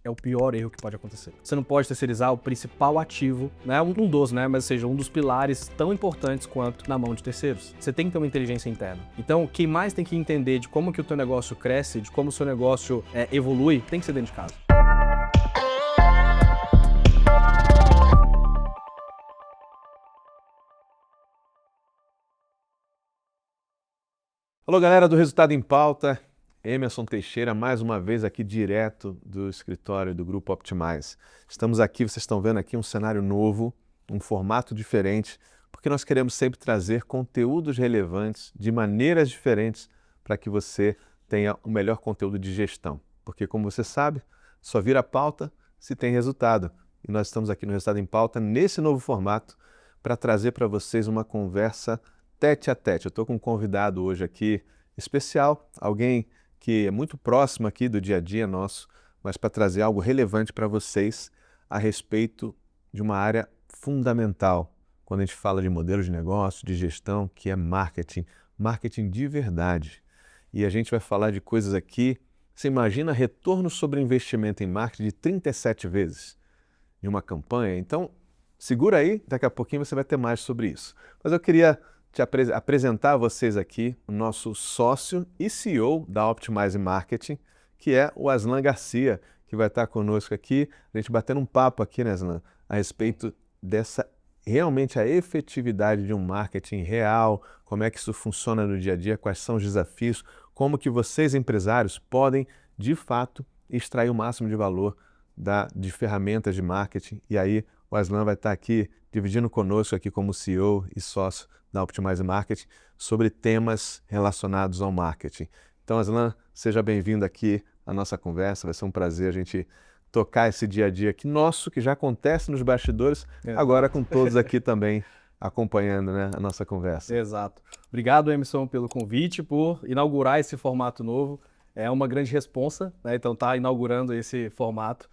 é o pior erro que pode acontecer. Você não pode terceirizar o principal ativo, né? Um dos, né? Mas seja um dos pilares tão importantes quanto na mão de terceiros. Você tem que ter uma inteligência interna. Então, quem mais tem que entender de como que o teu negócio cresce, de como o seu negócio evolui, tem que ser dentro de casa. Alô, galera do Resultado em Pauta. Emerson Teixeira, mais uma vez aqui direto do escritório do Grupo Optimize. Estamos aqui, vocês estão vendo aqui um cenário novo, um formato diferente, porque nós queremos sempre trazer conteúdos relevantes de maneiras diferentes para que você tenha o melhor conteúdo de gestão. Porque, como você sabe, só vira pauta se tem resultado. E nós estamos aqui no Resultado em Pauta, nesse novo formato, para trazer para vocês uma conversa tete a tete. Eu estou com um convidado hoje aqui especial, alguém que é muito próximo aqui do dia a dia nosso, mas para trazer algo relevante para vocês a respeito de uma área fundamental quando a gente fala de modelo de negócio, de gestão, que é marketing, marketing de verdade. E a gente vai falar de coisas aqui, você imagina retorno sobre investimento em marketing de 37 vezes de uma campanha? Então, segura aí, daqui a pouquinho você vai ter mais sobre isso. Mas eu queria apresentar a vocês aqui o nosso sócio e CEO da Optimize Marketing, que é o Aslan Garcia, que vai estar conosco aqui, a gente batendo um papo aqui, né, Aslan, a respeito dessa realmente a efetividade de um marketing real, como é que isso funciona no dia a dia, quais são os desafios, como que vocês, empresários, podem, de fato, extrair o máximo de valor de ferramentas de marketing. E aí o Aslan vai estar aqui dividindo conosco aqui como CEO e sócio da Optimize Marketing sobre temas relacionados ao marketing. Então, Aslan, seja bem-vindo aqui à nossa conversa. Vai ser um prazer a gente tocar esse dia a dia aqui nosso, que já acontece nos bastidores, agora com todos aqui também acompanhando, né, a nossa conversa. Exato. Obrigado, Emerson, pelo convite, por inaugurar esse formato novo. É uma grande responsa, né? Então tá inaugurando esse formato,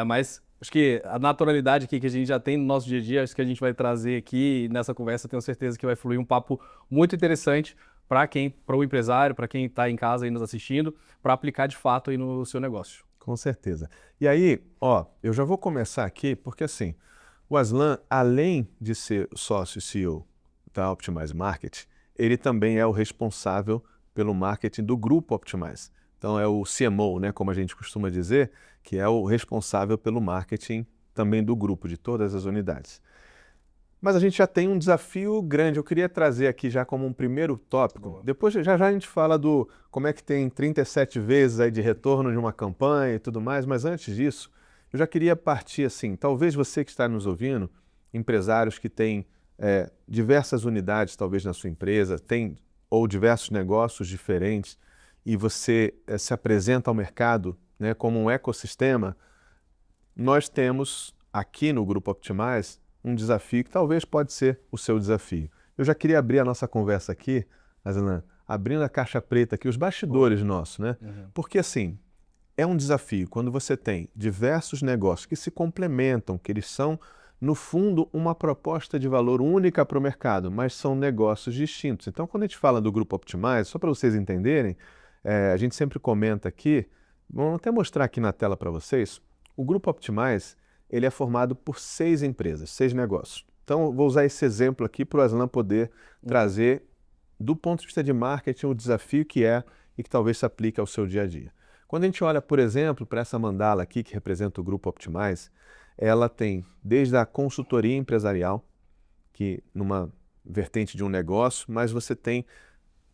mas acho que a naturalidade aqui que a gente já tem no nosso dia a dia, acho que a gente vai trazer aqui nessa conversa, tenho certeza que vai fluir um papo muito interessante para o empresário, para quem está em casa aí nos assistindo, para aplicar de fato aí no seu negócio. Com certeza. E aí, ó, eu já vou começar aqui, porque assim, o Aslan, além de ser sócio e CEO da Optimize Marketing, ele também é o responsável pelo marketing do Grupo Optimize. Então é o CMO, né, como a gente costuma dizer, que é o responsável pelo marketing também do grupo, de todas as unidades. Mas a gente já tem um desafio grande. Eu queria trazer aqui já como um primeiro tópico. Boa. Depois já a gente fala do como é que tem 37 vezes aí de retorno de uma campanha e tudo mais, mas antes disso, eu já queria partir assim, talvez você que está nos ouvindo, empresários que têm diversas unidades talvez na sua empresa, ou diversos negócios diferentes, e você se apresenta ao mercado, né, como um ecossistema. Nós temos aqui no Grupo Optimize um desafio que talvez pode ser o seu desafio. Eu já queria abrir a nossa conversa aqui, Aslan, abrindo a caixa preta aqui, os bastidores nossos, né? Porque assim, é um desafio quando você tem diversos negócios que se complementam, que eles são, no fundo, uma proposta de valor única para o mercado, mas são negócios distintos. Então, quando a gente fala do Grupo Optimize, só para vocês entenderem, a gente sempre comenta aqui, vamos até mostrar aqui na tela para vocês, o Grupo Optimize, ele é formado por 6 empresas, 6 negócios. Então, eu vou usar esse exemplo aqui para o Aslan poder trazer, do ponto de vista de marketing, o desafio que é e que talvez se aplique ao seu dia a dia. Quando a gente olha, por exemplo, para essa mandala aqui, que representa o Grupo Optimize, ela tem desde a consultoria empresarial, que numa vertente de um negócio, mas você tem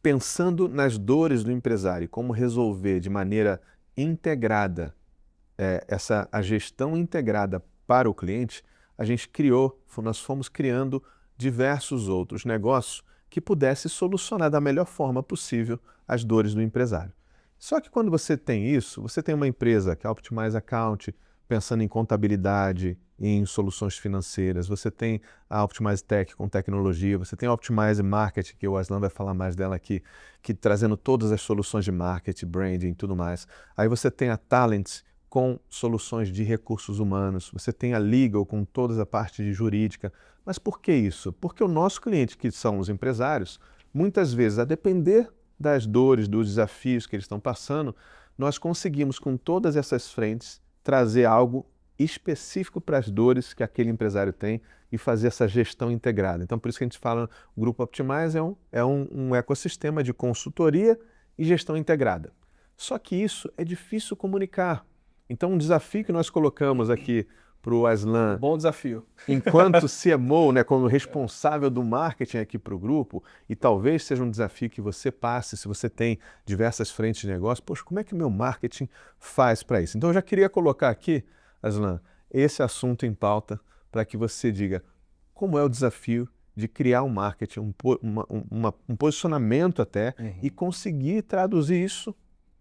pensando nas dores do empresário, como resolver de maneira integrada a gestão integrada para o cliente, a gente nós fomos criando diversos outros negócios que pudessem solucionar da melhor forma possível as dores do empresário. Só que quando você tem isso, você tem uma empresa que é a Optimize Account, pensando em contabilidade, em soluções financeiras, você tem a Optimize Tech com tecnologia, você tem a Optimize Marketing, que o Aslan vai falar mais dela aqui, que trazendo todas as soluções de marketing, branding e tudo mais. Aí você tem a Talent, com soluções de recursos humanos, você tem a Legal com toda a parte de jurídica. Mas por que isso? Porque o nosso cliente, que são os empresários, muitas vezes, a depender das dores, dos desafios que eles estão passando, nós conseguimos com todas essas frentes trazer algo específico para as dores que aquele empresário tem e fazer essa gestão integrada. Então, por isso que a gente fala, o Grupo Optimize é um ecossistema de consultoria e gestão integrada. Só que isso é difícil comunicar. Então, um desafio que nós colocamos aqui para o Aslan, Bom desafio. enquanto CMO, né, como responsável do marketing aqui para o grupo, e talvez seja um desafio que você passe, se você tem diversas frentes de negócio, poxa, como é que o meu marketing faz para isso? Então, eu já queria colocar aqui, Aslan, esse assunto em pauta para que você diga como é o desafio de criar um marketing, um posicionamento até, e conseguir traduzir isso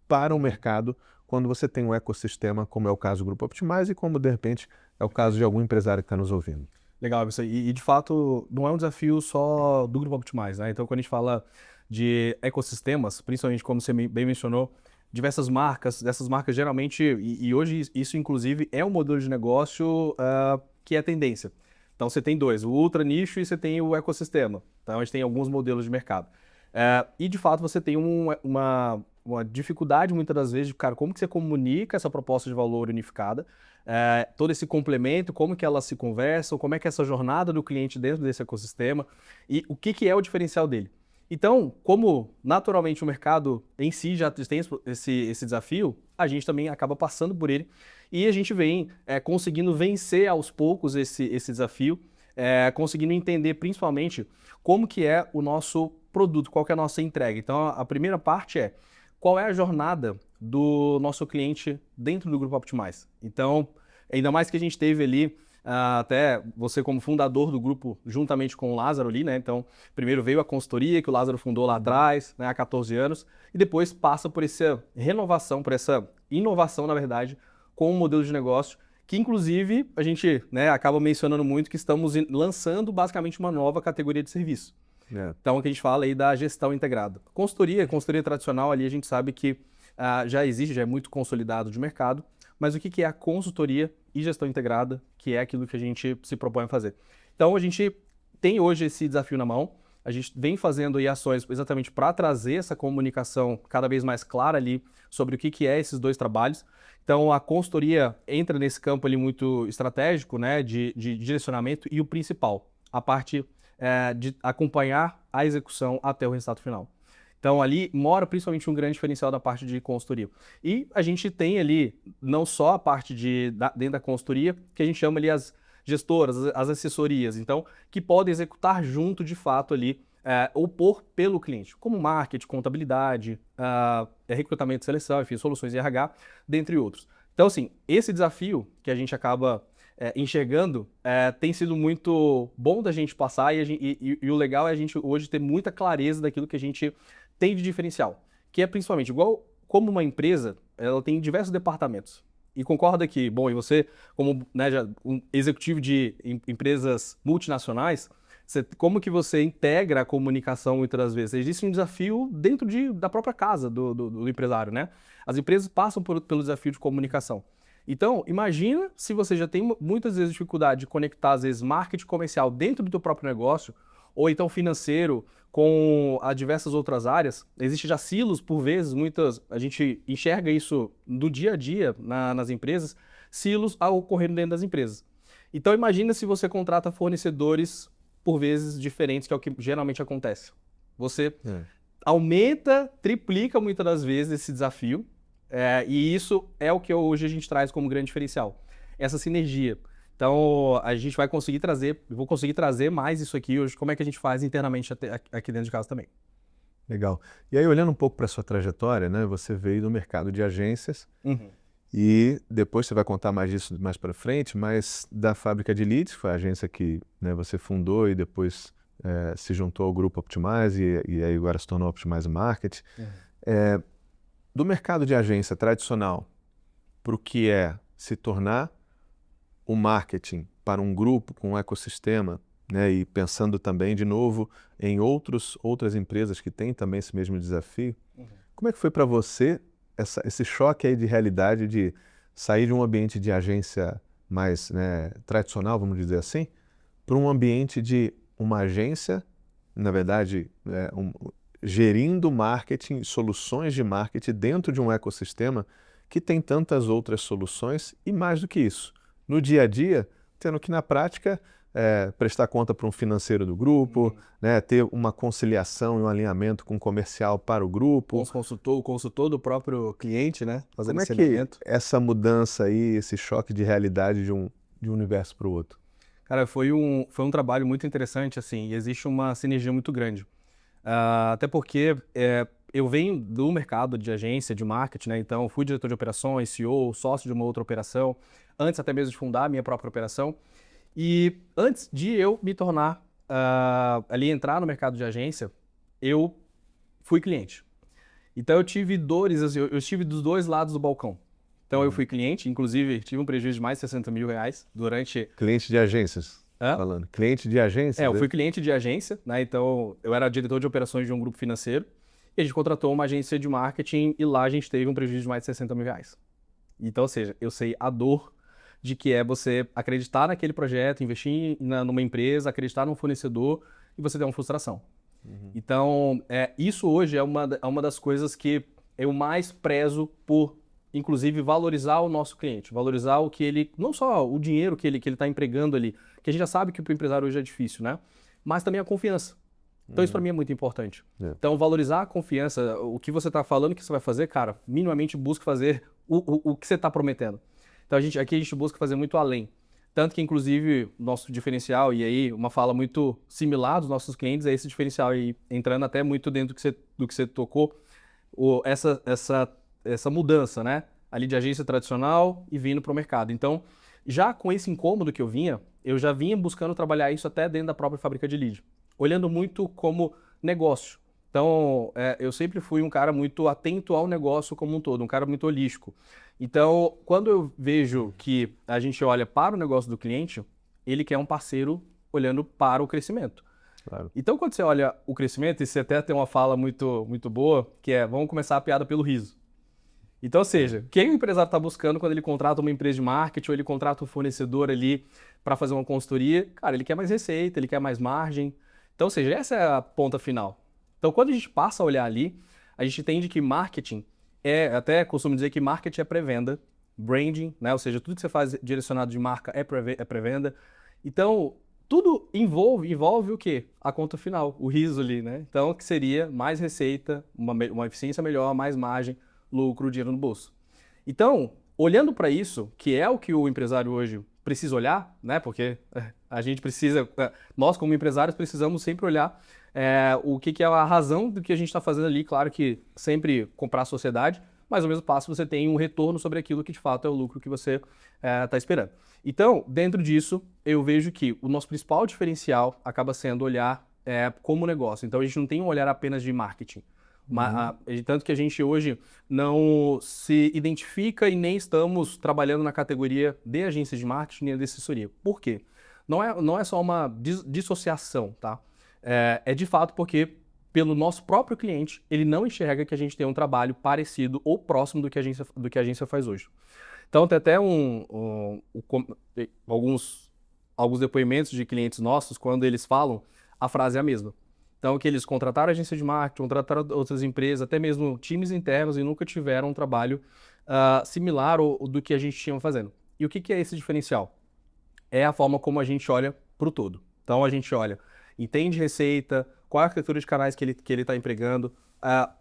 para o mercado quando você tem um ecossistema, como é o caso do Grupo Optimize e como, de repente, é o caso de algum empresário que está nos ouvindo. Legal, isso aí. E, de fato, não é um desafio só do Grupo Optimize, né? Então, quando a gente fala de ecossistemas, principalmente como você bem mencionou, diversas marcas, dessas marcas geralmente, e hoje isso inclusive é um modelo de negócio que é tendência. Então, você tem dois, o ultra nicho e você tem o ecossistema. Então, a gente tem alguns modelos de mercado. E, de fato, você tem uma dificuldade, muitas das vezes, de, cara, como que você comunica essa proposta de valor unificada, todo esse complemento, como que elas se conversam, como é que é essa jornada do cliente dentro desse ecossistema e o que é o diferencial dele. Então, como naturalmente o mercado em si já tem esse desafio, a gente também acaba passando por ele e a gente vem conseguindo vencer aos poucos esse desafio, conseguindo entender principalmente como que é o nosso produto, qual que é a nossa entrega. Então, a primeira parte é qual é a jornada do nosso cliente dentro do Grupo Optimize. Então, ainda mais que a gente teve ali, até você como fundador do grupo, juntamente com o Lázaro ali, né? Então, primeiro veio a consultoria que o Lázaro fundou lá atrás, né, há 14 anos, e depois passa por essa renovação, por essa inovação, na verdade, com um modelo de negócio que, inclusive, a gente, né, acaba mencionando muito que estamos lançando basicamente uma nova categoria de serviço. Então, o que a gente fala aí da gestão integrada. Consultoria tradicional ali, a gente sabe que já existe, já é muito consolidado de mercado, mas o que é a consultoria e gestão integrada, que é aquilo que a gente se propõe a fazer. Então, a gente tem hoje esse desafio na mão, a gente vem fazendo aí ações exatamente para trazer essa comunicação cada vez mais clara ali sobre o que é esses dois trabalhos. Então, a consultoria entra nesse campo ali muito estratégico, né, de direcionamento, e o principal, a parte de acompanhar a execução até o resultado final. Então, ali mora principalmente um grande diferencial da parte de consultoria. E a gente tem ali não só a parte dentro da consultoria, que a gente chama ali as gestoras, as assessorias, então, que podem executar junto, de fato, ali, ou pelo cliente, como marketing, contabilidade, recrutamento e seleção, enfim, soluções de RH, dentre outros. Então, assim, esse desafio que a gente acaba enxergando tem sido muito bom da gente passar e o legal é a gente hoje ter muita clareza daquilo que a gente tem de diferencial, que é principalmente igual como uma empresa, ela tem diversos departamentos. E concorda que, bom, e você como, né, um executivo de empresas multinacionais, como que você integra a comunicação muitas das vezes? Existe um desafio dentro da própria casa do empresário, né? As empresas passam pelo desafio de comunicação. Então, imagina se você já tem muitas vezes dificuldade de conectar, às vezes, marketing comercial dentro do teu próprio negócio, ou então financeiro com diversas outras áreas. Existem já silos, por vezes, a gente enxerga isso no dia a dia nas empresas, silos ocorrendo dentro das empresas. Então, imagina se você contrata fornecedores, por vezes, diferentes, que é o que geralmente acontece. Você aumenta, triplica muitas das vezes esse desafio, e isso é o que hoje a gente traz como grande diferencial, essa sinergia. Então, a gente vai conseguir vou conseguir trazer mais isso aqui hoje, como é que a gente faz internamente aqui dentro de casa também. Legal. E aí, olhando um pouco para a sua trajetória, né, você veio do mercado de agências e depois você vai contar mais disso mais para frente, mas da Fábrica de Leads, que foi a agência que, né, você fundou e depois se juntou ao Grupo Optimize e aí agora se tornou Optimize Marketing. Do mercado de agência tradicional para o que é se tornar o marketing para um grupo com um ecossistema, né, e pensando também de novo em outras empresas que têm também esse mesmo desafio, como é que foi para você esse choque aí de realidade de sair de um ambiente de agência mais, né, tradicional, vamos dizer assim, para um ambiente de uma agência, na verdade, gerindo marketing, soluções de marketing dentro de um ecossistema que tem tantas outras soluções e mais do que isso, no dia a dia, tendo que na prática prestar conta para um financeiro do grupo, né, ter uma conciliação e um alinhamento com o comercial para o grupo. O consultor do próprio cliente, né? Fazendo Como é esse que alinhamento. essa mudança aí, esse choque de realidade de um universo para o outro? Cara, foi um trabalho muito interessante, assim, e existe uma sinergia muito grande. Até porque eu venho do mercado de agência, de marketing, né? Então, fui diretor de operações, CEO, sócio de uma outra operação, antes até mesmo de fundar a minha própria operação. E antes de eu me tornar, ali entrar no mercado de agência, eu fui cliente. Então eu tive dores, assim, eu estive dos dois lados do balcão. Então eu fui cliente, inclusive tive um prejuízo de mais de 60 mil reais durante... Cliente de agências, Hã? falando. Cliente de agências? Eu fui cliente de agência, né? Então eu era diretor de operações de um grupo financeiro e a gente contratou uma agência de marketing e lá a gente teve um prejuízo de mais de 60 mil reais. Então, ou seja, eu sei a dor de que é você acreditar naquele projeto, investir numa empresa, acreditar num fornecedor e você ter uma frustração. Então, isso hoje é uma das coisas que eu mais prezo por, inclusive, valorizar o nosso cliente, valorizar o que ele, não só o dinheiro que ele está empregando ali, que a gente já sabe que para o empresário hoje é difícil, né? Mas também a confiança. Então, isso para mim é muito importante. Então, valorizar a confiança, o que você está falando que você vai fazer, cara, minimamente busca fazer o que você está prometendo. Então, aqui a gente busca fazer muito além. Tanto que, inclusive, nosso diferencial, e aí uma fala muito similar dos nossos clientes, é esse diferencial, e entrando até muito dentro do que você tocou, essa mudança, né? Ali de agência tradicional e vindo para o mercado. Então, já com esse incômodo que eu já vinha buscando trabalhar isso até dentro da própria fábrica de lead, olhando muito como negócio. Então, eu sempre fui um cara muito atento ao negócio como um todo, um cara muito holístico. Então, quando eu vejo que a gente olha para o negócio do cliente, ele quer um parceiro olhando para o crescimento. Claro. Então, quando você olha o crescimento, e você até tem uma fala muito, muito boa, que é, vamos começar a piada pelo riso. Então, ou seja, quem o empresário está buscando quando ele contrata uma empresa de marketing ou ele contrata um fornecedor ali para fazer uma consultoria, cara, ele quer mais receita, ele quer mais margem. Então, ou seja, essa é a ponta final. Então, quando a gente passa a olhar ali, a gente entende que marketing até costumo dizer que marketing é pré-venda, branding, né? Ou seja, tudo que você faz direcionado de marca é pré-venda. Então, tudo envolve o quê? A conta final, o riso ali, né? Então, que seria mais receita, uma eficiência melhor, mais margem, lucro, dinheiro no bolso. Então, olhando para isso, que é o que o empresário hoje precisa olhar, né? Porque a gente precisa, nós como empresários precisamos sempre olhar o que é a razão do que a gente está fazendo ali. Claro que sempre comprar a sociedade, mas ao mesmo passo você tem um retorno sobre aquilo que de fato é o lucro que você está esperando. Então, dentro disso, eu vejo que o nosso principal diferencial acaba sendo olhar como negócio. Então, a gente não tem um olhar apenas de marketing. Tanto que a gente hoje não se identifica e nem estamos trabalhando na categoria de agência de marketing nem de assessoria. Por quê? Não é só uma dissociação, tá? É de fato porque, pelo nosso próprio cliente, ele não enxerga que a gente tem um trabalho parecido ou próximo do que a agência faz hoje. Então, tem até alguns depoimentos de clientes nossos, quando eles falam, a frase é a mesma. Então, que eles contrataram agência de marketing, contrataram outras empresas, até mesmo times internos, e nunca tiveram um trabalho similar ou do que a gente tinha fazendo. E o que é esse diferencial? É a forma como a gente olha para o todo. Então, a gente olha, entende receita, qual é a arquitetura de canais que ele está empregando,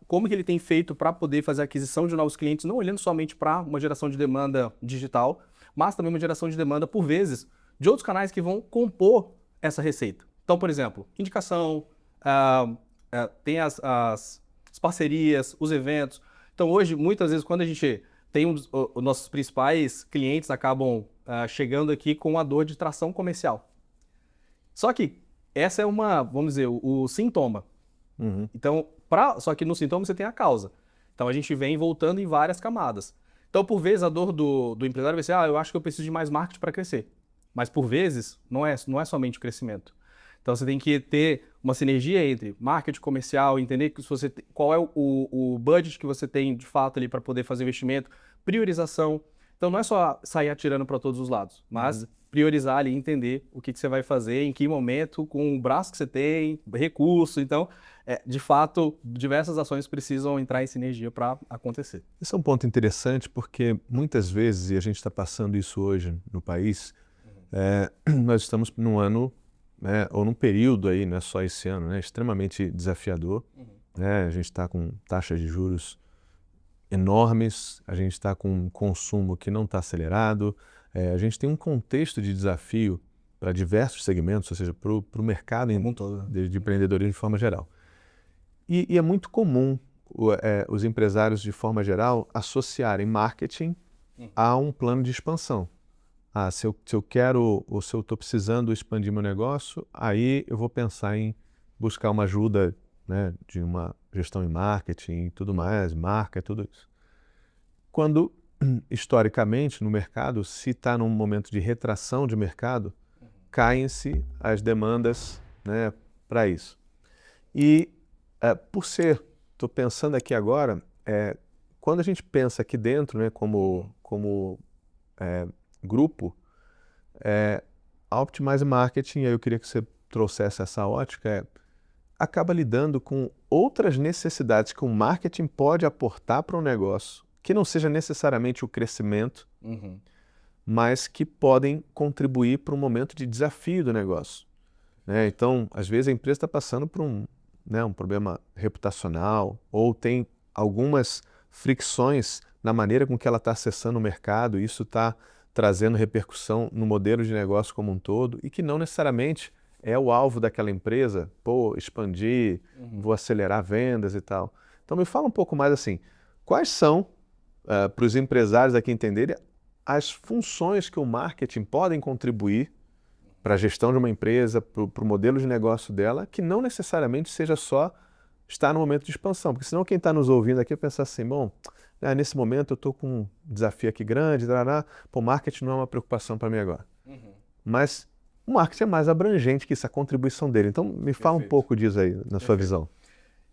como que ele tem feito para poder fazer a aquisição de novos clientes, não olhando somente para uma geração de demanda digital, mas também uma geração de demanda, por vezes, de outros canais que vão compor essa receita. Então, por exemplo, indicação, tem as parcerias, os eventos. Então, hoje, muitas vezes, quando a gente tem os nossos principais clientes acabam chegando aqui com a dor de tração comercial. Só que essa é vamos dizer, o sintoma. Então, só que no sintoma você tem a causa. Então, a gente vem voltando em várias camadas. Então, por vezes, a dor do empresário vai ser, eu acho que eu preciso de mais marketing para crescer. Mas, por vezes, não é somente o crescimento. Então, você tem que ter uma sinergia entre marketing comercial, entender qual é o budget que você tem, de fato, ali para poder fazer investimento, priorização. Então, não é só sair atirando para todos os lados, mas priorizar ali, entender o que você vai fazer, em que momento, com o braço que você tem, recurso. Então, de fato, diversas ações precisam entrar em sinergia para acontecer. Esse é um ponto interessante porque muitas vezes, e a gente está passando isso hoje no país, nós estamos num ano, né, ou num período aí, não é só esse ano, né, extremamente desafiador. Né? A gente está com taxas de juros enormes, a gente está com um consumo que não está acelerado, a gente tem um contexto de desafio para diversos segmentos, ou seja, para o mercado Como um todo, né? de empreendedorismo de forma geral. E é muito comum os empresários, de forma geral, associarem marketing a um plano de expansão. Se eu quero ou se eu estou precisando expandir meu negócio, aí eu vou pensar em buscar uma ajuda, né, de uma gestão em marketing e tudo mais, marca, tudo isso. Quando, historicamente, no mercado, se está num momento de retração de mercado, caem-se as demandas, né, para isso. E estou pensando aqui agora, quando a gente pensa aqui dentro, né, como grupo, a Optimize Marketing, aí eu queria que você trouxesse essa ótica, acaba lidando com outras necessidades que o marketing pode aportar para um negócio, que não seja necessariamente o crescimento, mas que podem contribuir para um momento de desafio do negócio. Né? Então, às vezes a empresa está passando por um problema reputacional ou tem algumas fricções na maneira com que ela está acessando o mercado, e isso está trazendo repercussão no modelo de negócio como um todo e que não necessariamente é o alvo daquela empresa, expandir, vou acelerar vendas e tal. Então me fala um pouco mais assim, quais são, para os empresários aqui entenderem, as funções que o marketing podem contribuir para a gestão de uma empresa, para o modelo de negócio dela, que não necessariamente seja só estar no momento de expansão, porque senão quem está nos ouvindo aqui vai pensar assim, bom, nesse momento eu estou com um desafio aqui grande, marketing não é uma preocupação para mim agora. Mas o marketing é mais abrangente que isso, a contribuição dele. Então me fala um pouco disso aí, na sua visão.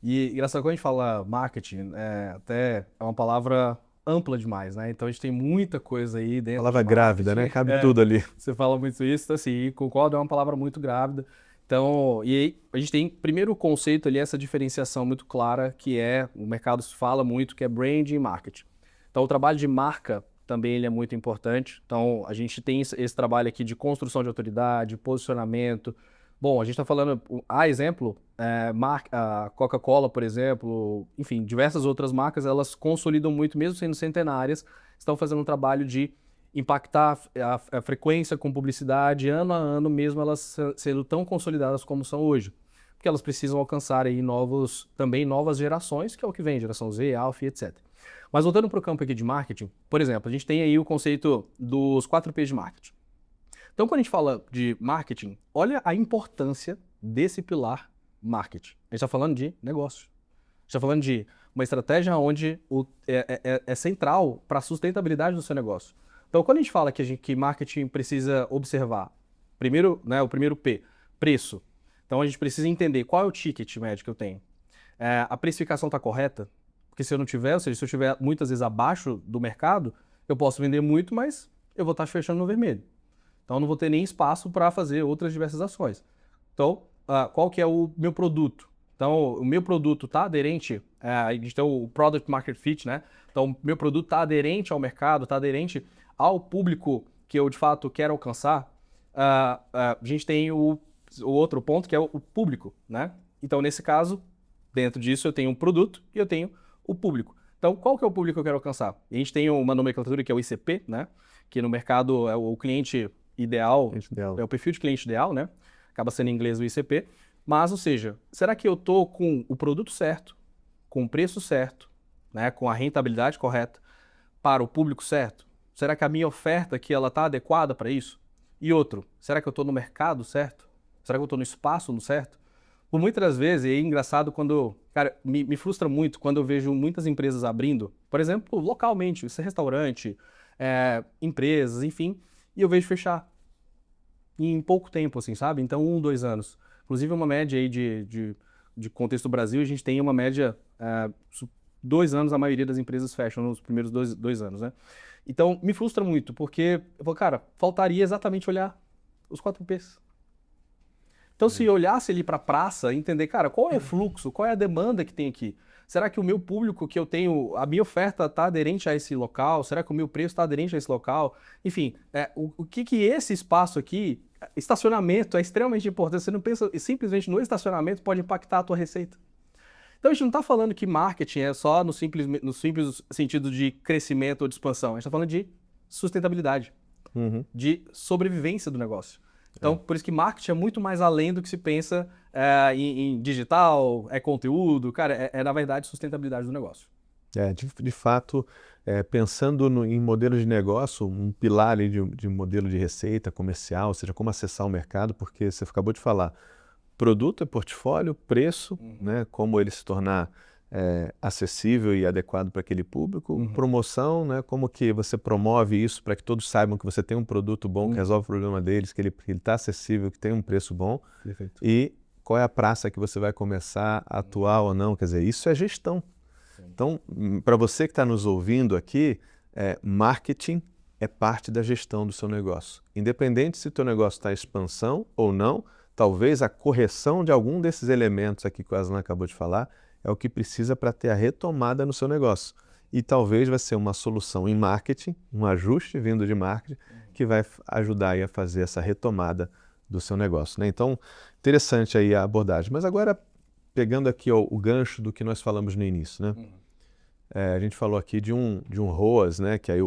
E engraçado, quando a gente fala marketing, até é uma palavra ampla demais, né? Então a gente tem muita coisa aí dentro. Palavra grávida, né? Cabe tudo ali. Você fala muito isso, então, assim, concordo, é uma palavra muito grávida. Então, e aí a gente tem primeiro o conceito ali, essa diferenciação muito clara, que o mercado se fala muito, que é branding e marketing. Então o trabalho de marca também ele é muito importante. Então a gente tem esse trabalho aqui de construção de autoridade, posicionamento. Bom, a gente está falando, a exemplo, a Coca-Cola, por exemplo, enfim, diversas outras marcas, elas consolidam muito, mesmo sendo centenárias, estão fazendo um trabalho de impactar a frequência com publicidade, ano a ano, mesmo elas sendo tão consolidadas como são hoje. Porque elas precisam alcançar aí também novas gerações, que é o que vem, geração Z, Alpha, etc. Mas voltando para o campo aqui de marketing, por exemplo, a gente tem aí o conceito dos 4 P's de marketing. Então, quando a gente fala de marketing, olha a importância desse pilar marketing. A gente está falando de negócio. A gente está falando de uma estratégia onde é central para a sustentabilidade do seu negócio. Então, quando a gente fala que marketing precisa observar, primeiro, né, o primeiro P, preço. Então, a gente precisa entender qual é o ticket médio que eu tenho. A precificação está correta? Porque se eu não tiver, ou seja, se eu estiver muitas vezes abaixo do mercado, eu posso vender muito, mas eu vou estar fechando no vermelho. Então, eu não vou ter nem espaço para fazer outras diversas ações. Então, qual que é o meu produto? Então, o meu produto está aderente, a gente tem o Product Market Fit, né? Então, o meu produto está aderente ao mercado, está aderente ao público que eu, de fato, quero alcançar. A gente tem o outro ponto, que é o público, né? Então, nesse caso, dentro disso, eu tenho um produto e eu tenho o público. Então, qual que é o público que eu quero alcançar? E a gente tem uma nomenclatura que é o ICP, né? Que no mercado é o cliente ideal, é o perfil de cliente ideal, né? Acaba sendo em inglês o ICP. Mas, ou seja, será que eu estou com o produto certo, com o preço certo, né? Com a rentabilidade correta para o público certo? Será que a minha oferta aqui ela está adequada para isso? E outro, será que eu estou no mercado certo? Será que eu estou no espaço certo? Por muitas das vezes, e é engraçado quando... Cara, me frustra muito quando eu vejo muitas empresas abrindo, por exemplo, localmente, isso é restaurante, empresas, enfim, e eu vejo fechar em pouco tempo, assim, sabe? Então, 1, 2 anos. Inclusive, uma média aí de contexto do Brasil, a gente tem uma média, 2 anos a maioria das empresas fecham nos primeiros dois anos, né? Então, me frustra muito, porque eu falo, cara, faltaria exatamente olhar os 4 P's. Então, se olhasse ali para a praça, entender, cara, qual é o fluxo, qual é a demanda que tem aqui? Será que o meu público que eu tenho, a minha oferta está aderente a esse local? Será que o meu preço está aderente a esse local? Enfim, o que esse espaço aqui, estacionamento é extremamente importante. Você não pensa simplesmente no estacionamento pode impactar a tua receita. Então a gente não está falando que marketing é só no simples sentido de crescimento ou de expansão. A gente está falando de sustentabilidade, de sobrevivência do negócio. Então, por isso que marketing é muito mais além do que se pensa em digital, conteúdo, cara, na verdade sustentabilidade do negócio. De fato, pensando em modelos de negócio, um pilar ali de modelo de receita comercial, ou seja, como acessar o mercado, porque você acabou de falar, produto é portfólio, preço, né, como ele se tornar acessível e adequado para aquele público, promoção, né, como que você promove isso para que todos saibam que você tem um produto bom, que resolve o problema deles, que ele está acessível, que tem um preço bom. Perfeito. E qual é a praça que você vai começar a atuar ou não, quer dizer, isso é gestão. Então, para você que está nos ouvindo aqui, marketing é parte da gestão do seu negócio. Independente se o teu negócio está em expansão ou não, talvez a correção de algum desses elementos aqui que o Aslan acabou de falar é o que precisa para ter a retomada no seu negócio. E talvez vai ser uma solução em marketing, um ajuste vindo de marketing, que vai ajudar aí a fazer essa retomada do seu negócio, né? Então, interessante aí a abordagem. Mas agora, pegando aqui o gancho do que nós falamos no início, né? A gente falou aqui de um ROAS, né? Que aí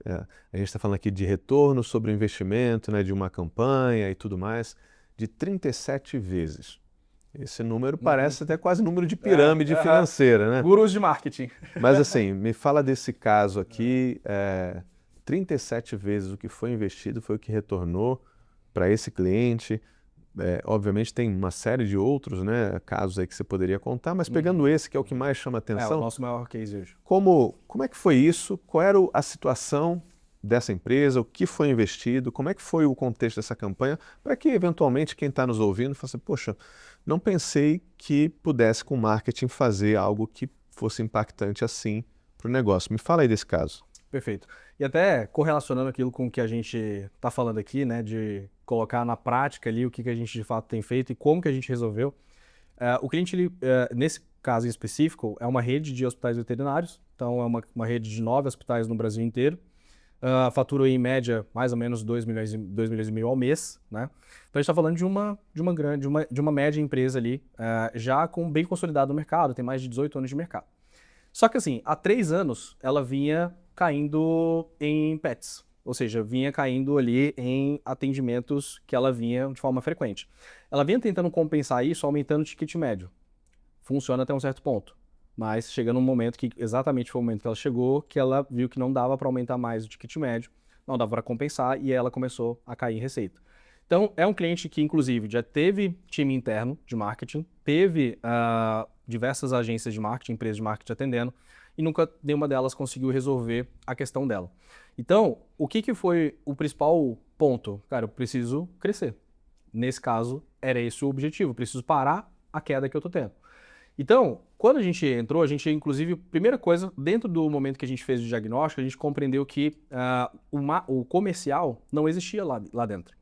a gente está falando aqui de retorno sobre o investimento, né? De uma campanha e tudo mais, de 37 vezes. Esse número parece até quase número de pirâmide financeira, né? Gurus de marketing. Mas assim, me fala desse caso aqui, 37 vezes o que foi investido foi o que retornou para esse cliente. Obviamente tem uma série de outros, né, casos aí que você poderia contar, mas pegando esse que é o que mais chama atenção. É o nosso maior case hoje. Como é que foi isso? Qual era a situação dessa empresa? O que foi investido? Como é que foi o contexto dessa campanha? Para que eventualmente quem está nos ouvindo fale assim, poxa, não pensei que pudesse com marketing fazer algo que fosse impactante assim para o negócio. Me fala aí desse caso. Perfeito. E até correlacionando aquilo com o que a gente está falando aqui, né, de colocar na prática ali o que a gente de fato tem feito e como que a gente resolveu. O cliente, nesse caso em específico, é uma rede de hospitais veterinários, então é uma rede de 9 hospitais no Brasil inteiro. Fatura em média mais ou menos 2 milhões e meio ao mês, né? Então a gente está falando de uma média empresa ali, já bem consolidado no mercado, tem mais de 18 anos de mercado. Só que assim, há 3 anos ela vinha caindo em PETs, ou seja, vinha caindo ali em atendimentos que ela vinha de forma frequente. Ela vinha tentando compensar isso aumentando o ticket médio. Funciona até um certo ponto. Mas chega num momento que exatamente foi o momento que ela chegou, que ela viu que não dava para aumentar mais o ticket médio, não dava para compensar e ela começou a cair em receita. Então, é um cliente que, inclusive, já teve time interno de marketing, teve diversas agências de marketing, empresas de marketing atendendo, e nunca nenhuma delas conseguiu resolver a questão dela. Então, o que foi o principal ponto? Cara, eu preciso crescer. Nesse caso, era esse o objetivo, eu preciso parar a queda que eu tô tendo. Então, quando a gente entrou, a gente, inclusive, primeira coisa, dentro do momento que a gente fez o diagnóstico, a gente compreendeu que o comercial não existia lá dentro.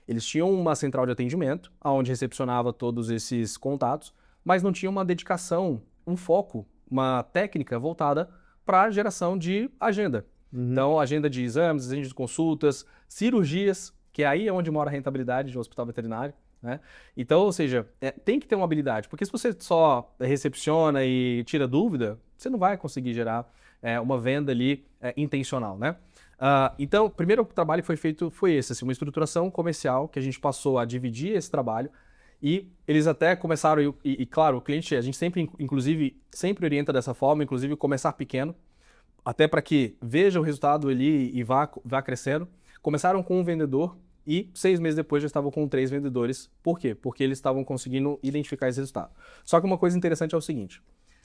Eles tinham uma central de atendimento, onde recepcionava todos esses contatos, mas não tinha uma dedicação, um foco, uma técnica voltada para a geração de agenda. Então, agenda de exames, agenda de consultas, cirurgias, que aí é onde mora a rentabilidade de um hospital veterinário. Né? Então, ou seja, tem que ter uma habilidade, porque se você só recepciona e tira dúvida, você não vai conseguir gerar uma venda ali intencional, né? Então, o primeiro trabalho que foi feito foi esse, assim, uma estruturação comercial que a gente passou a dividir esse trabalho e eles até começaram, e claro, o cliente, a gente sempre, inclusive, sempre orienta dessa forma, inclusive começar pequeno, até para que veja o resultado ali e vá crescendo. Começaram com um vendedor, e 6 meses depois já estavam com 3 vendedores. Por quê? Porque eles estavam conseguindo identificar esse resultado. Só que uma coisa interessante é o seguinte,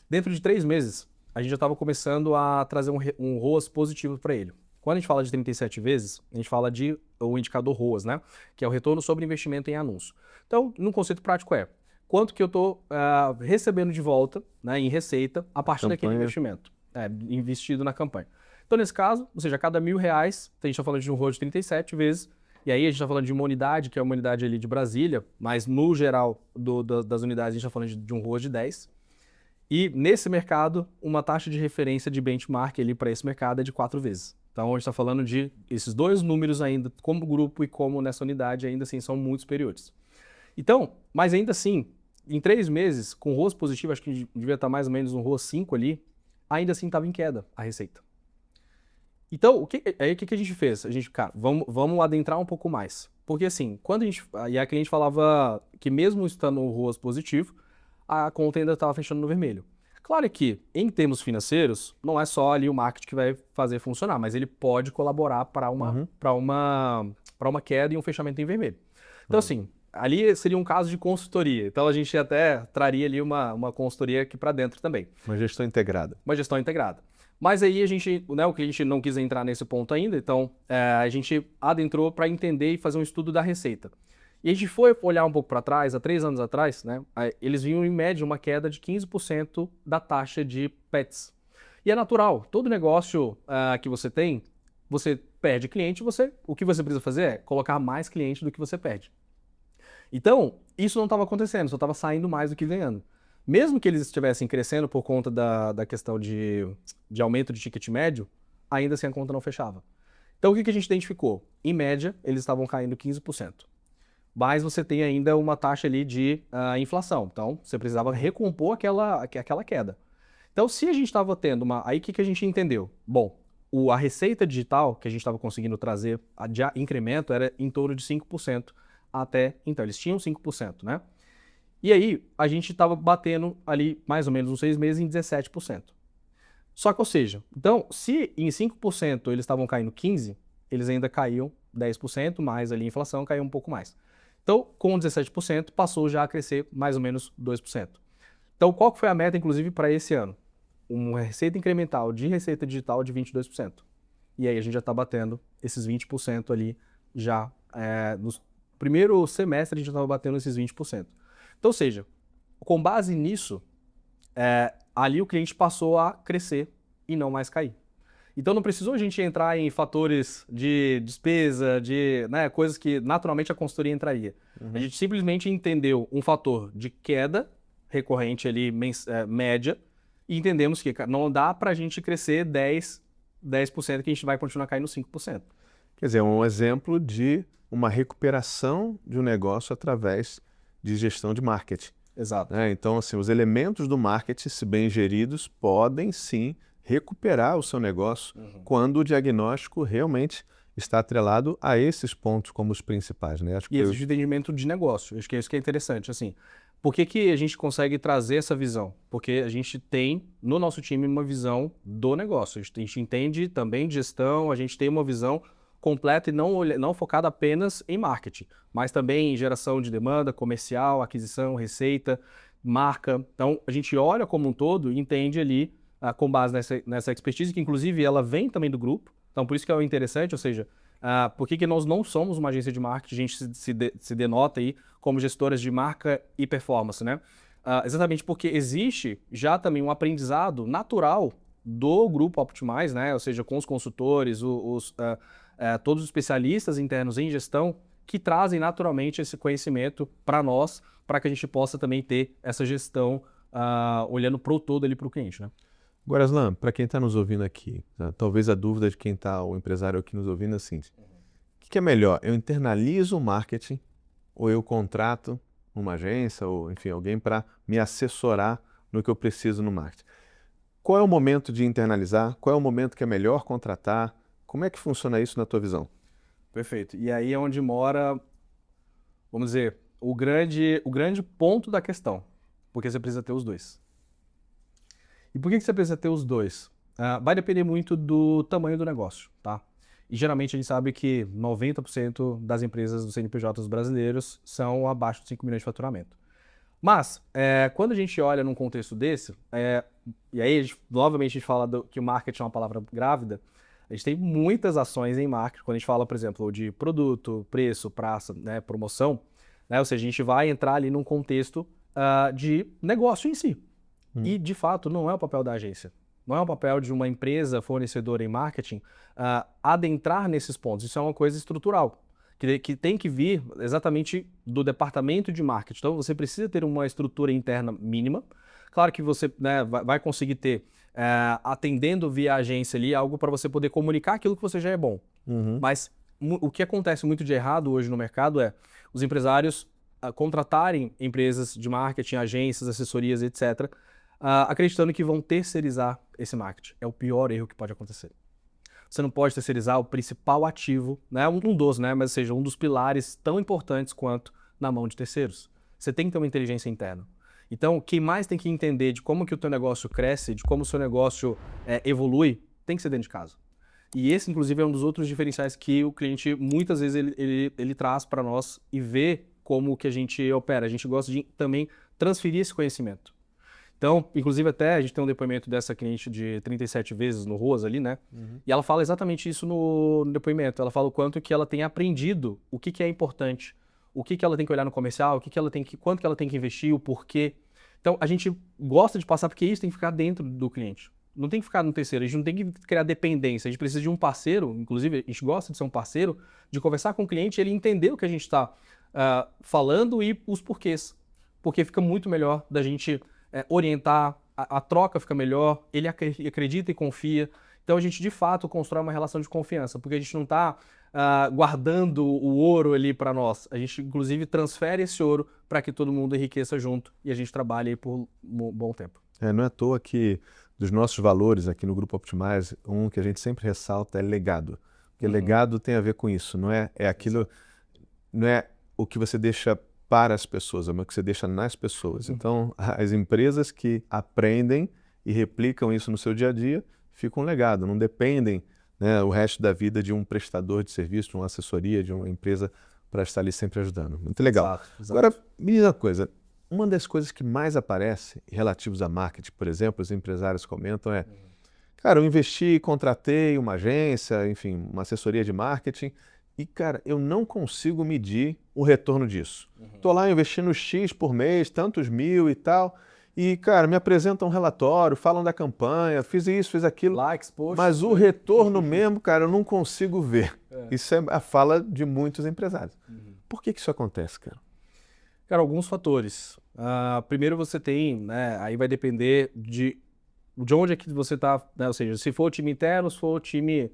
dentro de 3 meses, a gente já estava começando a trazer um ROAS positivo para ele. Quando a gente fala de 37 vezes, a gente fala de o indicador ROAS, né? Que é o retorno sobre investimento em anúncio. Então, num conceito prático quanto que eu estou recebendo de volta, né, em receita a partir daquele investimento investido na campanha. Então, nesse caso, ou seja, a cada R$1.000, a gente está falando de um ROAS de 37 vezes, E aí a gente está falando de uma unidade, que é uma unidade ali de Brasília, mas no geral das unidades a gente está falando de um ROAS de 10. E nesse mercado, uma taxa de referência de benchmark ali para esse mercado é de 4 vezes. Então a gente está falando de esses dois números ainda, como grupo e como nessa unidade, ainda assim são muito superiores. Então, mas ainda assim, em 3 meses, com ROAS positivo, acho que devia estar mais ou menos um ROAS 5 ali, ainda assim estava em queda a receita. Então, o que a gente fez? A gente, cara, vamos adentrar um pouco mais. Porque assim, quando a cliente falava que mesmo estando no ROAS positivo, a conta ainda estava fechando no vermelho. Claro que, em termos financeiros, não é só ali o marketing que vai fazer funcionar, mas ele pode colaborar para uma queda e um fechamento em vermelho. Então, assim, ali seria um caso de consultoria. Então, a gente até traria ali uma consultoria aqui para dentro também. Uma gestão integrada. Uma gestão integrada. Mas aí a gente, né, o cliente não quis entrar nesse ponto ainda, então a gente adentrou para entender e fazer um estudo da receita. E a gente foi olhar um pouco para trás, há 3 anos atrás, né, eles viam em média uma queda de 15% da taxa de PETs. E é natural, todo negócio que você tem, você perde cliente, o que você precisa fazer é colocar mais cliente do que você perde. Então, isso não estava acontecendo, só estava saindo mais do que ganhando. Mesmo que eles estivessem crescendo por conta da questão de aumento de ticket médio, ainda assim a conta não fechava. Então o que a gente identificou? Em média, eles estavam caindo 15%. Mas você tem ainda uma taxa ali de inflação. Então você precisava recompor aquela queda. Então se a gente estava tendo uma... Aí o que a gente entendeu? Bom, a receita digital que a gente estava conseguindo trazer de incremento era em torno de 5% até... Então eles tinham 5%, né? E aí, a gente estava batendo ali, mais ou menos uns 6 meses, em 17%. Só que, ou seja, então, se em 5% eles estavam caindo 15%, eles ainda caíam 10%, mais ali a inflação caiu um pouco mais. Então, com 17%, passou já a crescer mais ou menos 2%. Então, qual que foi a meta, inclusive, para esse ano? Uma receita incremental de receita digital de 22%. E aí a gente já está batendo esses 20% ali já no primeiro semestre a gente já estava batendo esses 20%. Então, ou seja, com base nisso, ali o cliente passou a crescer e não mais cair. Então não precisou a gente entrar em fatores de despesa, de coisas que naturalmente a consultoria entraria. A gente simplesmente entendeu um fator de queda recorrente ali, média, e entendemos que não dá para a gente crescer 10% que a gente vai continuar caindo 5%. Quer dizer, um exemplo de uma recuperação de um negócio através de gestão de marketing. Exato. Então, assim, os elementos do marketing, se bem geridos, podem sim recuperar o seu negócio quando o diagnóstico realmente está atrelado a esses pontos como os principais, né? Acho que existe o entendimento de negócio. Acho que é isso que é interessante. Assim, por que a gente consegue trazer essa visão? Porque a gente tem no nosso time uma visão do negócio. A gente entende também de gestão, a gente tem uma visão completa e não focada apenas em marketing, mas também em geração de demanda, comercial, aquisição, receita, marca. Então, a gente olha como um todo e entende ali, com base nessa expertise, que inclusive ela vem também do grupo. Então, por isso que é interessante, ou seja, por que nós não somos uma agência de marketing, a gente se denota aí como gestoras de marca e performance, né? Exatamente porque existe já também um aprendizado natural do grupo Optimize, né? Ou seja, com os consultores, todos os especialistas internos em gestão que trazem naturalmente esse conhecimento para nós, para que a gente possa também ter essa gestão olhando para o todo ali para o cliente, né? Agora, Aslan, para quem está nos ouvindo aqui, talvez a dúvida de quem está, o empresário aqui nos ouvindo é assim, o que é melhor? Eu internalizo o marketing ou eu contrato uma agência ou, enfim, alguém para me assessorar no que eu preciso no marketing? Qual é o momento de internalizar? Qual é o momento que é melhor contratar? Como é que funciona isso na tua visão? Perfeito. E aí é onde mora, vamos dizer, o grande ponto da questão, porque você precisa ter os dois. E por que você precisa ter os dois? Vai depender muito do tamanho do negócio, tá? E geralmente a gente sabe que 90% das empresas dos CNPJs brasileiros são abaixo de 5 milhões de faturamento. Mas, quando a gente olha num contexto desse, e aí novamente a gente fala que o marketing é uma palavra grávida, a gente tem muitas ações em marketing, quando a gente fala, por exemplo, de produto, preço, praça, né, promoção, né, ou seja, a gente vai entrar ali num contexto de negócio em si. E, de fato, não é o papel da agência. Não é o papel de uma empresa fornecedora em marketing adentrar nesses pontos. Isso é uma coisa estrutural. que tem que vir exatamente do departamento de marketing. Então, você precisa ter uma estrutura interna mínima. Claro que você, né, vai conseguir ter, atendendo via agência ali, algo para você poder comunicar aquilo que você já é bom. Mas o que acontece muito de errado hoje no mercado é os empresários contratarem empresas de marketing, agências, assessorias, etc., acreditando que vão terceirizar esse marketing. É o pior erro que pode acontecer. Você não pode terceirizar o principal ativo, né? Um dos, né? Mas seja um dos pilares tão importantes quanto na mão de terceiros. Você tem que ter uma inteligência interna. Então, quem mais tem que entender de como que o teu negócio cresce, de como o seu negócio evolui, tem que ser dentro de casa. E esse, inclusive, é um dos outros diferenciais que o cliente, muitas vezes, ele traz para nós e vê como que a gente opera. A gente gosta de também transferir esse conhecimento. Então, inclusive até a gente tem um depoimento dessa cliente de 37 vezes no ROAS ali, né? E ela fala exatamente isso no depoimento. Ela fala o quanto que ela tem aprendido, o que é importante, o que ela tem que olhar no comercial, quanto que ela tem que investir, o porquê. Então, a gente gosta de passar porque isso tem que ficar dentro do cliente. Não tem que ficar no terceiro, a gente não tem que criar dependência. A gente precisa de um parceiro, inclusive a gente gosta de ser um parceiro, de conversar com o cliente e ele entender o que a gente está falando e os porquês. Porque fica muito melhor da gente orientar, a troca fica melhor, ele acredita e confia. Então a gente de fato constrói uma relação de confiança, porque a gente não está guardando o ouro ali para nós. A gente inclusive transfere esse ouro para que todo mundo enriqueça junto e a gente trabalhe aí por um bom tempo. Não é à toa que dos nossos valores aqui no Grupo Optimize, um que a gente sempre ressalta é legado. Porque legado tem a ver com isso, não é aquilo, não é o que você deixa para as pessoas, é o que você deixa nas pessoas. Então, as empresas que aprendem e replicam isso no seu dia a dia, ficam um legado, não dependem, né, o resto da vida de um prestador de serviço, de uma assessoria, de uma empresa para estar ali sempre ajudando. Muito legal. Exato. Agora, me diz uma coisa, uma das coisas que mais aparece relativos a marketing, por exemplo, os empresários comentam cara, eu investi, contratei uma agência, enfim, uma assessoria de marketing, e, cara, eu não consigo medir o retorno disso. Estou lá investindo X por mês, tantos mil e tal, e, cara, me apresentam um relatório, falam da campanha, fiz isso, fiz aquilo, Likes, posts, mas o retorno mesmo, cara, eu não consigo ver. Isso é a fala de muitos empresários. Por que isso acontece, cara? Cara, alguns fatores. Primeiro você tem, né, aí vai depender de onde é que você está, né, ou seja, se for o time interno, se for o time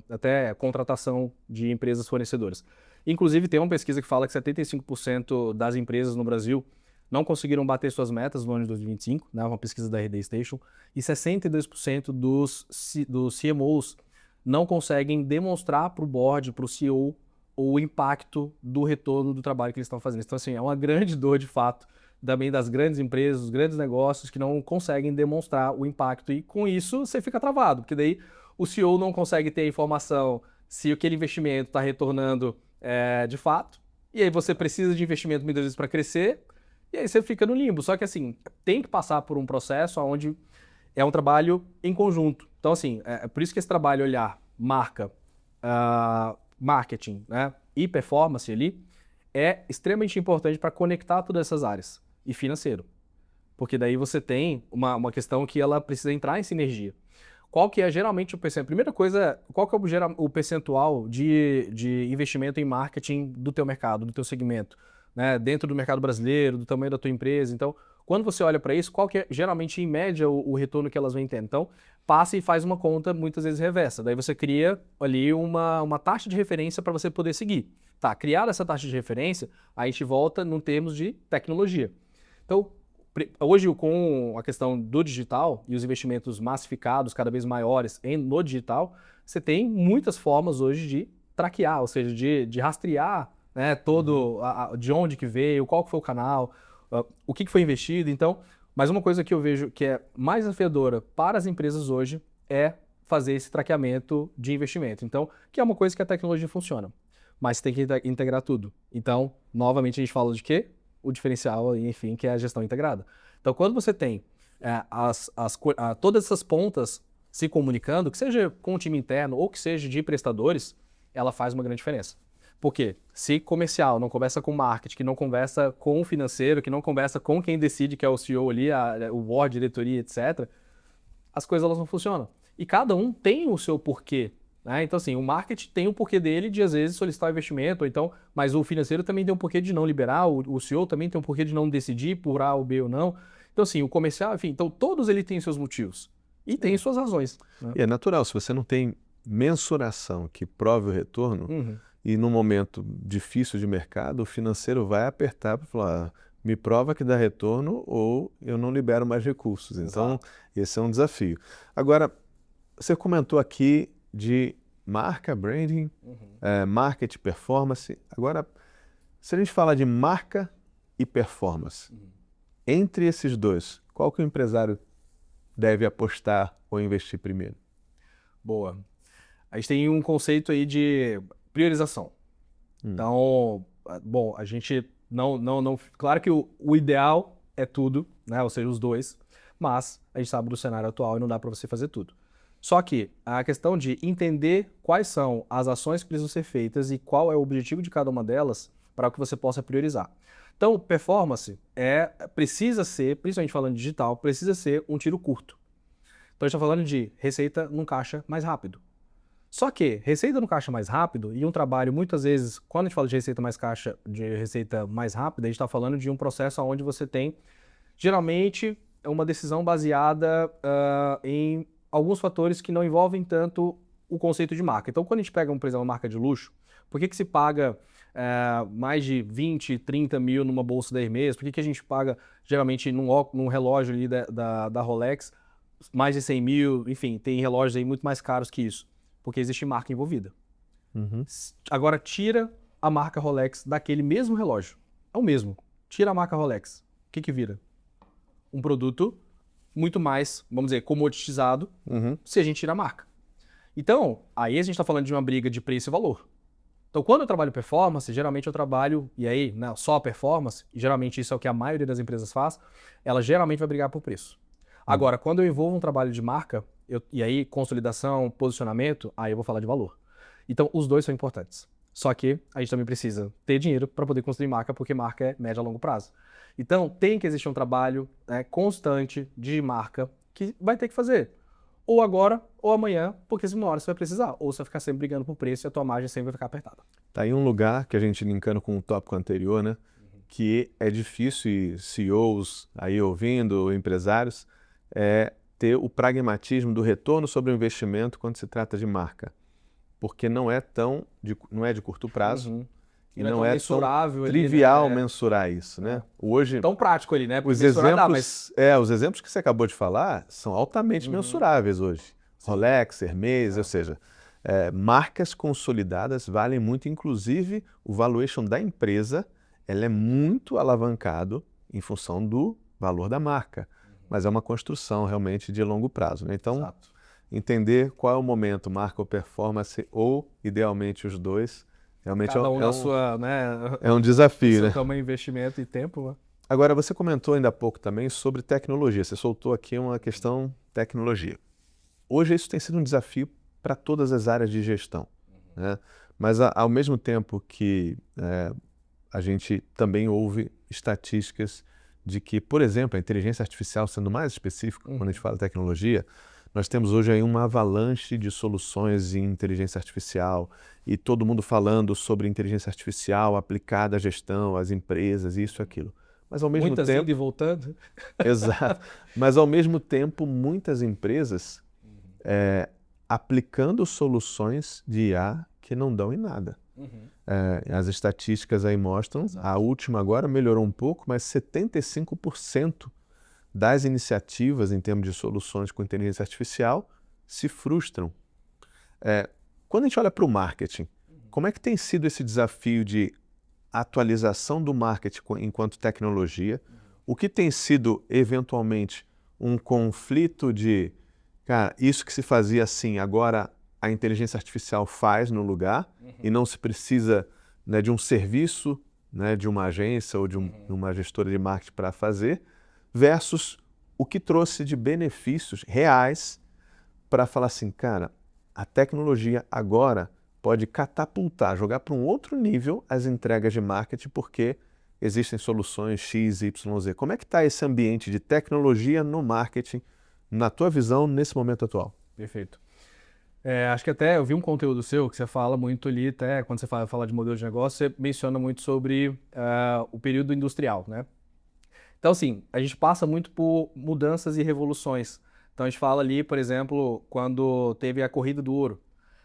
até contratação de empresas fornecedoras. Inclusive tem uma pesquisa que fala que 75% das empresas no Brasil não conseguiram bater suas metas no ano de 2025, né, uma pesquisa da RD Station, e 62% dos CMOs não conseguem demonstrar para o board, para o CEO, o impacto do retorno do trabalho que eles estão fazendo. Então, assim, é uma grande dor, de fato, também das grandes empresas, dos grandes negócios que não conseguem demonstrar o impacto. E com isso, você fica travado, porque daí o CEO não consegue ter a informação se aquele investimento está retornando de fato. E aí você precisa de investimento muitas vezes para crescer, e aí você fica no limbo. Só que, assim, tem que passar por um processo onde é um trabalho em conjunto. Então, assim, é por isso que esse trabalho olhar marca, marketing, né, e performance ali é extremamente importante para conectar todas essas áreas. E financeiro. Porque daí você tem uma questão que ela precisa entrar em sinergia. Qual que é geralmente o percentual? Primeira coisa, qual que é o percentual de investimento em marketing do teu mercado, do teu segmento? Né? Dentro do mercado brasileiro, do tamanho da tua empresa. Então, quando você olha para isso, qual que é geralmente, em média, o retorno que elas vêm tendo? Então, passa e faz uma conta, muitas vezes reversa. Daí você cria ali uma taxa de referência para você poder seguir. Tá, criada essa taxa de referência, aí a gente volta num termos de tecnologia. Então, hoje com a questão do digital e os investimentos massificados cada vez maiores no digital, você tem muitas formas hoje de traquear, ou seja, de rastrear, né, de onde que veio, qual que foi o canal, o que foi investido. Então, mas uma coisa que eu vejo que é mais desafiadora para as empresas hoje é fazer esse traqueamento de investimento. Então, que é uma coisa que a tecnologia funciona, mas tem que integrar tudo. Então, novamente a gente fala de quê? O diferencial, enfim, que é a gestão integrada. Então, quando você tem todas essas pontas se comunicando, que seja com o time interno ou que seja de prestadores, ela faz uma grande diferença. Por quê? Se comercial não conversa com marketing, que não conversa com o financeiro, que não conversa com quem decide, que é o CEO ali, o board, diretoria, etc., as coisas elas não funcionam. E cada um tem o seu porquê né? Então, assim, o marketing tem um porquê dele de, às vezes, solicitar investimento, ou então, mas o financeiro também tem um porquê de não liberar, o CEO também tem um porquê de não decidir por A ou B ou não. Então, assim, o comercial, enfim, então todos eles têm seus motivos e têm suas razões, né? E é natural, se você não tem mensuração que prove o retorno, Uhum. e num momento difícil de mercado, o financeiro vai apertar para falar, me prova que dá retorno ou eu não libero mais recursos. Então, Exato. esse é um desafio. Agora, você comentou aqui de marca, branding, marketing, performance. Agora, se a gente falar de marca e performance, entre esses dois, qual que o empresário deve apostar ou investir primeiro? Boa. A gente tem um conceito aí de priorização. Hum. Então, bom, a gente não, claro que o ideal é tudo, né? Ou seja, os dois, mas a gente sabe do cenário atual e não dá para você fazer tudo. Só que a questão de entender quais são as ações que precisam ser feitas e qual é o objetivo de cada uma delas para que você possa priorizar. Então, performance precisa ser, principalmente falando de digital, precisa ser um tiro curto. Então, a gente está falando de receita num caixa mais rápido. Só que receita no caixa mais rápido e um trabalho, muitas vezes, quando a gente fala de receita mais rápida, a gente está falando de um processo onde você tem, geralmente, uma decisão baseada em alguns fatores que não envolvem tanto o conceito de marca. Então, quando a gente pega, por exemplo, uma marca de luxo, por que se paga mais de 20, 30 mil numa bolsa da Hermès? Por que a gente paga, geralmente, num relógio ali da Rolex, mais de 100 mil? Enfim, tem relógios aí muito mais caros que isso. Porque existe marca envolvida. Uhum. Agora, tira a marca Rolex daquele mesmo relógio. É o mesmo. Tira a marca Rolex. O que vira? Um produto muito mais, vamos dizer, comoditizado, se a gente tira a marca. Então, aí a gente está falando de uma briga de preço e valor. Então, quando eu trabalho performance, geralmente eu trabalho, e aí, né, só performance, e geralmente isso é o que a maioria das empresas faz, ela geralmente vai brigar por preço. Agora, quando eu envolvo um trabalho de marca, e aí consolidação, posicionamento, aí eu vou falar de valor. Então, os dois são importantes. Só que a gente também precisa ter dinheiro para poder construir marca, porque marca é médio a longo prazo. Então, tem que existir um trabalho, né, constante de marca que vai ter que fazer. Ou agora, ou amanhã, porque uma hora você vai precisar. Ou você vai ficar sempre brigando por preço e a tua margem sempre vai ficar apertada. Tá aí um lugar que a gente linkando com o tópico anterior, né? Que é difícil e CEOs aí ouvindo, empresários, ter o pragmatismo do retorno sobre o investimento quando se trata de marca. Porque não é de curto prazo e não é tão trivial ali, né? mensurar isso, né? Hoje, Tão prático ali, né? os Mensurar dá, exemplos, os exemplos que você acabou de falar são altamente mensuráveis hoje. Rolex, Hermès, ou seja, marcas consolidadas valem muito, inclusive o valuation da empresa, ela é muito alavancado em função do valor da marca, mas é uma construção realmente de longo prazo, né? Então, Exato. entender qual é o momento, marca ou performance, ou idealmente os dois, realmente Cada um na sua, né? é um desafio, seu né? tamanho, investimento e tempo, né? Agora, você comentou ainda há pouco também sobre tecnologia, você soltou aqui uma questão tecnologia. Hoje isso tem sido um desafio para todas as áreas de gestão, né? Mas ao mesmo tempo que a gente também ouve estatísticas de que, por exemplo, a inteligência artificial, sendo mais específico, quando a gente fala de tecnologia, nós temos hoje aí uma avalanche de soluções em inteligência artificial e todo mundo falando sobre inteligência artificial aplicada à gestão, às empresas, isso e aquilo. Mas ao mesmo Muitas tempo... indo e voltando. Exato. Mas ao mesmo tempo, muitas empresas aplicando soluções de IA que não dão em nada. As estatísticas aí mostram, a última agora melhorou um pouco, mas 75% das iniciativas em termos de soluções com inteligência artificial se frustram. Quando a gente olha para o marketing, como é que tem sido esse desafio de atualização do marketing enquanto tecnologia? O que tem sido, eventualmente, um conflito de, cara, isso que se fazia assim, agora a inteligência artificial faz no lugar e não se precisa, né, de um serviço, né, de uma agência ou de uma gestora de marketing para fazer, versus o que trouxe de benefícios reais para falar assim, cara, a tecnologia agora pode catapultar, jogar para um outro nível as entregas de marketing porque existem soluções X, Y, Z. Como é que está esse ambiente de tecnologia no marketing, na tua visão, nesse momento atual? Perfeito. Acho que até eu vi um conteúdo seu que você fala muito ali, até quando você fala de modelo de negócio, você menciona muito sobre o período industrial, né? Então, assim, a gente passa muito por mudanças e revoluções. Então, a gente fala ali, por exemplo, quando teve a corrida do ouro.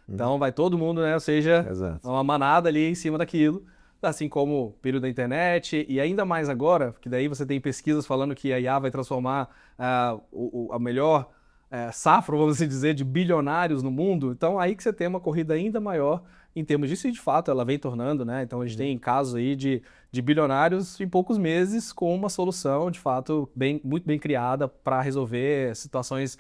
Uhum. Então, vai todo mundo, né? Ou seja, Exato. uma manada ali em cima daquilo. Assim como o período da internet, e ainda mais agora, que daí você tem pesquisas falando que a IA vai transformar a melhor safra, vamos assim dizer, de bilionários no mundo. Então, aí que você tem uma corrida ainda maior em termos disso, e de fato ela vem tornando, né? Então, a gente Uhum. tem casos aí de bilionários em poucos meses com uma solução, de fato, muito bem criada para resolver situações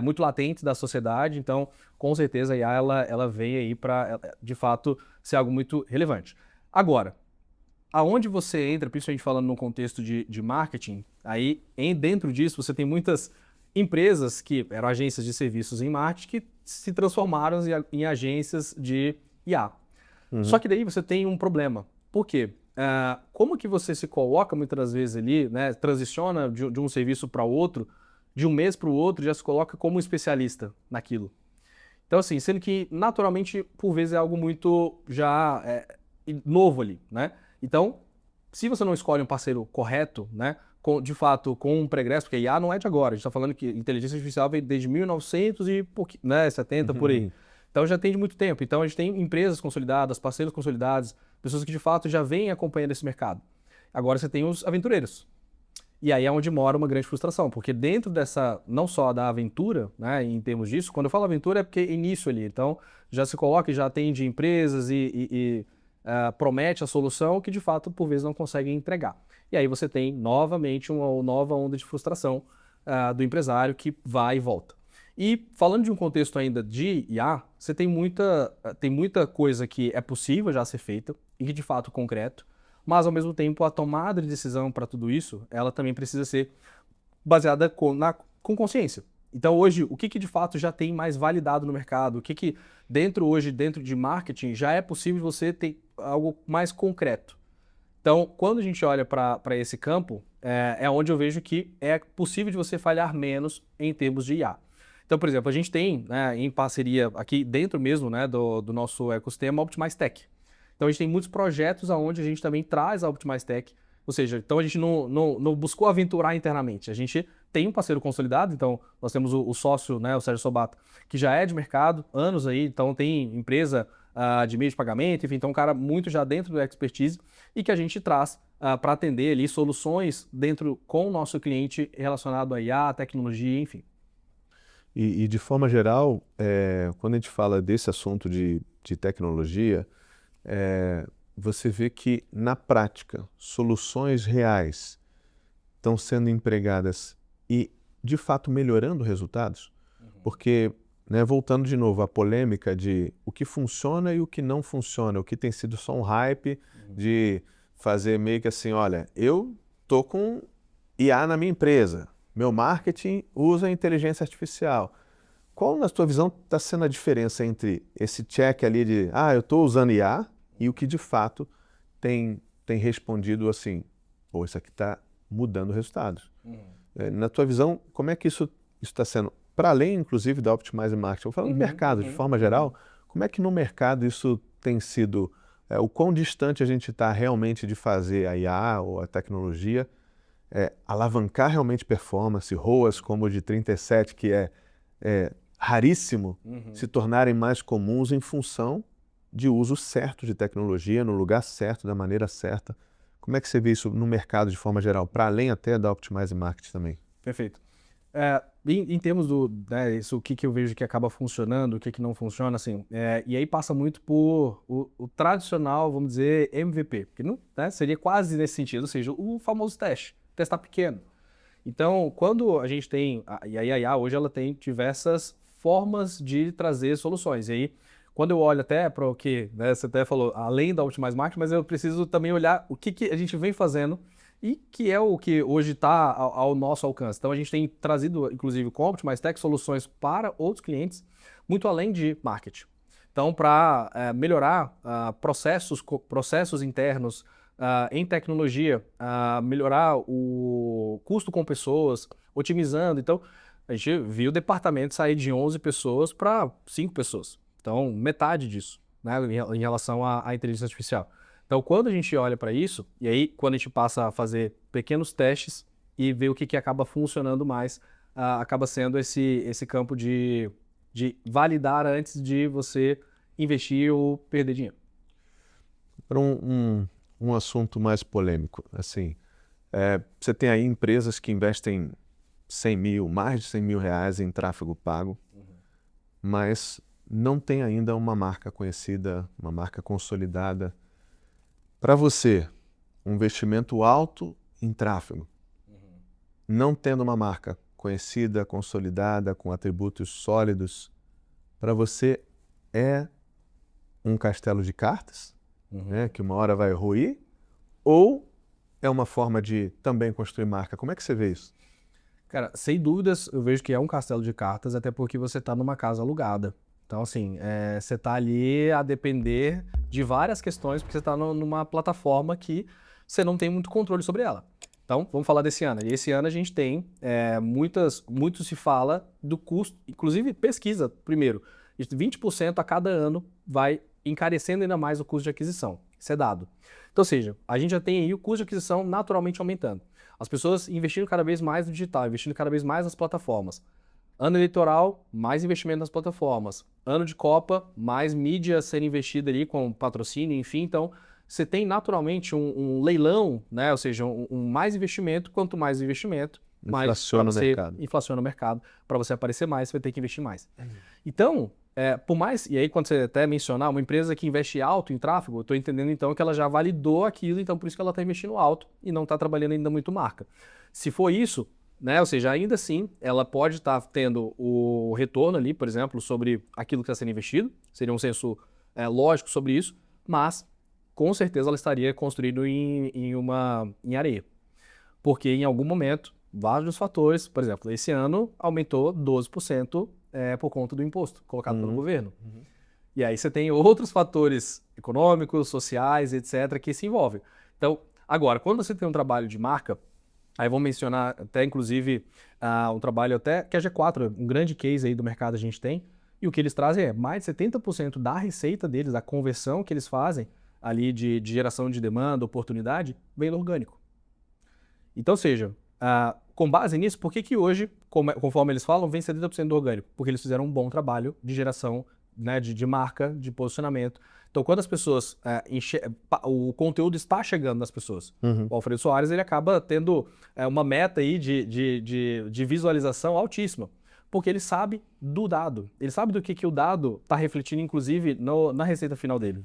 muito latentes da sociedade. Então, com certeza a IA ela vem aí para, de fato, ser algo muito relevante. Agora, aonde você entra, principalmente falando no contexto de marketing, aí dentro disso você tem muitas empresas que eram agências de serviços em marketing que se transformaram em agências de IA. Só Uhum. que daí você tem um problema. Por quê? Como que você se coloca muitas das vezes ali, né, transiciona de um serviço para outro, de um mês para o outro, já se coloca como um especialista naquilo. Então, assim, sendo que naturalmente, por vezes, é algo muito já novo ali, né? Então, se você não escolhe um parceiro correto, né, de fato, com um progresso, porque IA não é de agora, a gente está falando que inteligência artificial vem desde 1900 e pouquinho, né, 70 por aí. Uhum. Então já tem de muito tempo. Então a gente tem empresas consolidadas, parceiros consolidados, pessoas que de fato já vêm acompanhando esse mercado. Agora você tem os aventureiros. E aí é onde mora uma grande frustração, porque dentro dessa, não só da aventura, né, em termos disso, quando eu falo aventura é porque é início ali, então já se coloca e já atende empresas e promete a solução que de fato por vezes não consegue entregar. E aí você tem novamente uma nova onda de frustração do empresário que vai e volta. E falando de um contexto ainda de IA, você tem muita coisa que é possível já ser feita e que de fato concreto, mas ao mesmo tempo a tomada de decisão para tudo isso, ela também precisa ser baseada com consciência. Então hoje, o que de fato já tem mais validado no mercado? O que dentro de marketing, já é possível você ter algo mais concreto? Então, quando a gente olha para esse campo, é onde eu vejo que é possível de você falhar menos em termos de IA. Então, por exemplo, a gente tem, né, em parceria aqui dentro mesmo, né, do nosso ecossistema, a Optimize Tech. Então a gente tem muitos projetos onde a gente também traz a Optimize Tech, ou seja, então a gente não buscou aventurar internamente, a gente tem um parceiro consolidado, então nós temos o sócio, né, o Sérgio Sobato, que já é de mercado, anos aí, então tem empresa de meio de pagamento, enfim, então um cara muito já dentro do expertise e que a gente traz para atender ali soluções dentro com o nosso cliente relacionado a IA, tecnologia, enfim. E de forma geral, quando a gente fala desse assunto de tecnologia, você vê que, na prática, soluções reais estão sendo empregadas e, de fato, melhorando resultados? Porque, né, voltando de novo à polêmica de o que funciona e o que não funciona, o que tem sido só um hype de fazer meio que assim, olha, eu tô com IA na minha empresa, meu marketing usa inteligência artificial. Qual, na tua visão, está sendo a diferença entre esse check ali de, eu estou usando IA e o que de fato tem respondido assim, pô, isso aqui está mudando resultados. Na tua visão, como é que isso está sendo, para além, inclusive, da Optimize Marketing, falando do mercado de forma geral, como é que no mercado isso tem sido, o quão distante a gente está realmente de fazer a IA ou a tecnologia alavancar realmente performance, ROAS como o de 37, que é raríssimo, se tornarem mais comuns em função de uso certo de tecnologia, no lugar certo, da maneira certa. Como é que você vê isso no mercado de forma geral, para além até da Optimize Marketing também? Perfeito. Em termos né, isso, o que eu vejo que acaba funcionando, o que não funciona, assim, e aí passa muito por o tradicional, vamos dizer, MVP, que não, né, seria quase nesse sentido, ou seja, o famoso teste, testar pequeno. Então, quando a gente tem, e a IA hoje ela tem diversas formas de trazer soluções, e aí quando eu olho até para o que, né, você até falou, além da Optimize Marketing, mas eu preciso também olhar o que a gente vem fazendo e que é o que hoje está ao nosso alcance. Então a gente tem trazido, inclusive, com a Optimize Tech, soluções para outros clientes, muito além de marketing. Então, para melhorar processos internos em tecnologia, melhorar o custo com pessoas, otimizando. Então, a gente viu o departamento sair de 11 pessoas para 5 pessoas. Então, metade disso, né, em relação à inteligência artificial. Então, quando a gente olha para isso, e aí quando a gente passa a fazer pequenos testes e ver o que acaba funcionando mais, acaba sendo esse campo de validar antes de você investir ou perder dinheiro. Para um assunto mais polêmico, assim, você tem aí empresas que investem 100 mil, mais de 100 mil reais em tráfego pago, mas não tem ainda uma marca conhecida, uma marca consolidada. Para você, um investimento alto em tráfego, não tendo uma marca conhecida, consolidada, com atributos sólidos, para você é um castelo de cartas, né, que uma hora vai ruir, ou é uma forma de também construir marca? Como é que você vê isso? Cara, sem dúvidas, eu vejo que é um castelo de cartas, até porque você está numa casa alugada. Então, assim, você está ali a depender de várias questões, porque você está numa plataforma que você não tem muito controle sobre ela. Então, vamos falar desse ano. E esse ano a gente tem, muito se fala do custo, inclusive pesquisa, primeiro, 20% a cada ano vai encarecendo ainda mais o custo de aquisição. Isso é dado. Então, ou seja, a gente já tem aí o custo de aquisição naturalmente aumentando. As pessoas investindo cada vez mais no digital, investindo cada vez mais nas plataformas. Ano eleitoral, mais investimento nas plataformas. Ano de Copa, mais mídia sendo investida ali com patrocínio, enfim. Então, você tem naturalmente um leilão, né? Ou seja, mais investimento. Quanto mais investimento, mais Inflaciona o mercado. inflaciona o mercado. Para você aparecer mais, você vai ter que investir mais. Então, por mais... E aí, quando você até mencionar uma empresa que investe alto em tráfego, eu estou entendendo então que ela já validou aquilo, então por isso que ela está investindo alto e não está trabalhando ainda muito marca. Se for isso, né? Ou seja, ainda assim, ela pode estar tendo o retorno ali, por exemplo, sobre aquilo que está sendo investido, seria um senso lógico sobre isso, mas com certeza ela estaria construído em areia. Porque em algum momento, vários fatores, por exemplo, esse ano aumentou 12% por conta do imposto colocado pelo governo. E aí você tem outros fatores econômicos, sociais, etc., que se envolvem. Então, agora, quando você tem um trabalho de marca, aí vou mencionar até, inclusive, um trabalho até que a G4, um grande case aí do mercado a gente tem, e o que eles trazem é mais de 70% da receita deles, da conversão que eles fazem ali de geração de demanda, oportunidade, vem do orgânico. Então, ou seja, com base nisso, por que hoje, conforme eles falam, vem 70% do orgânico? Porque eles fizeram um bom trabalho de geração, né, de marca, de posicionamento. Então, quando as pessoas o conteúdo está chegando nas pessoas. O Alfredo Soares ele acaba tendo uma meta aí de visualização altíssima, porque ele sabe do dado. Ele sabe do que o dado está refletindo, inclusive, na receita final dele.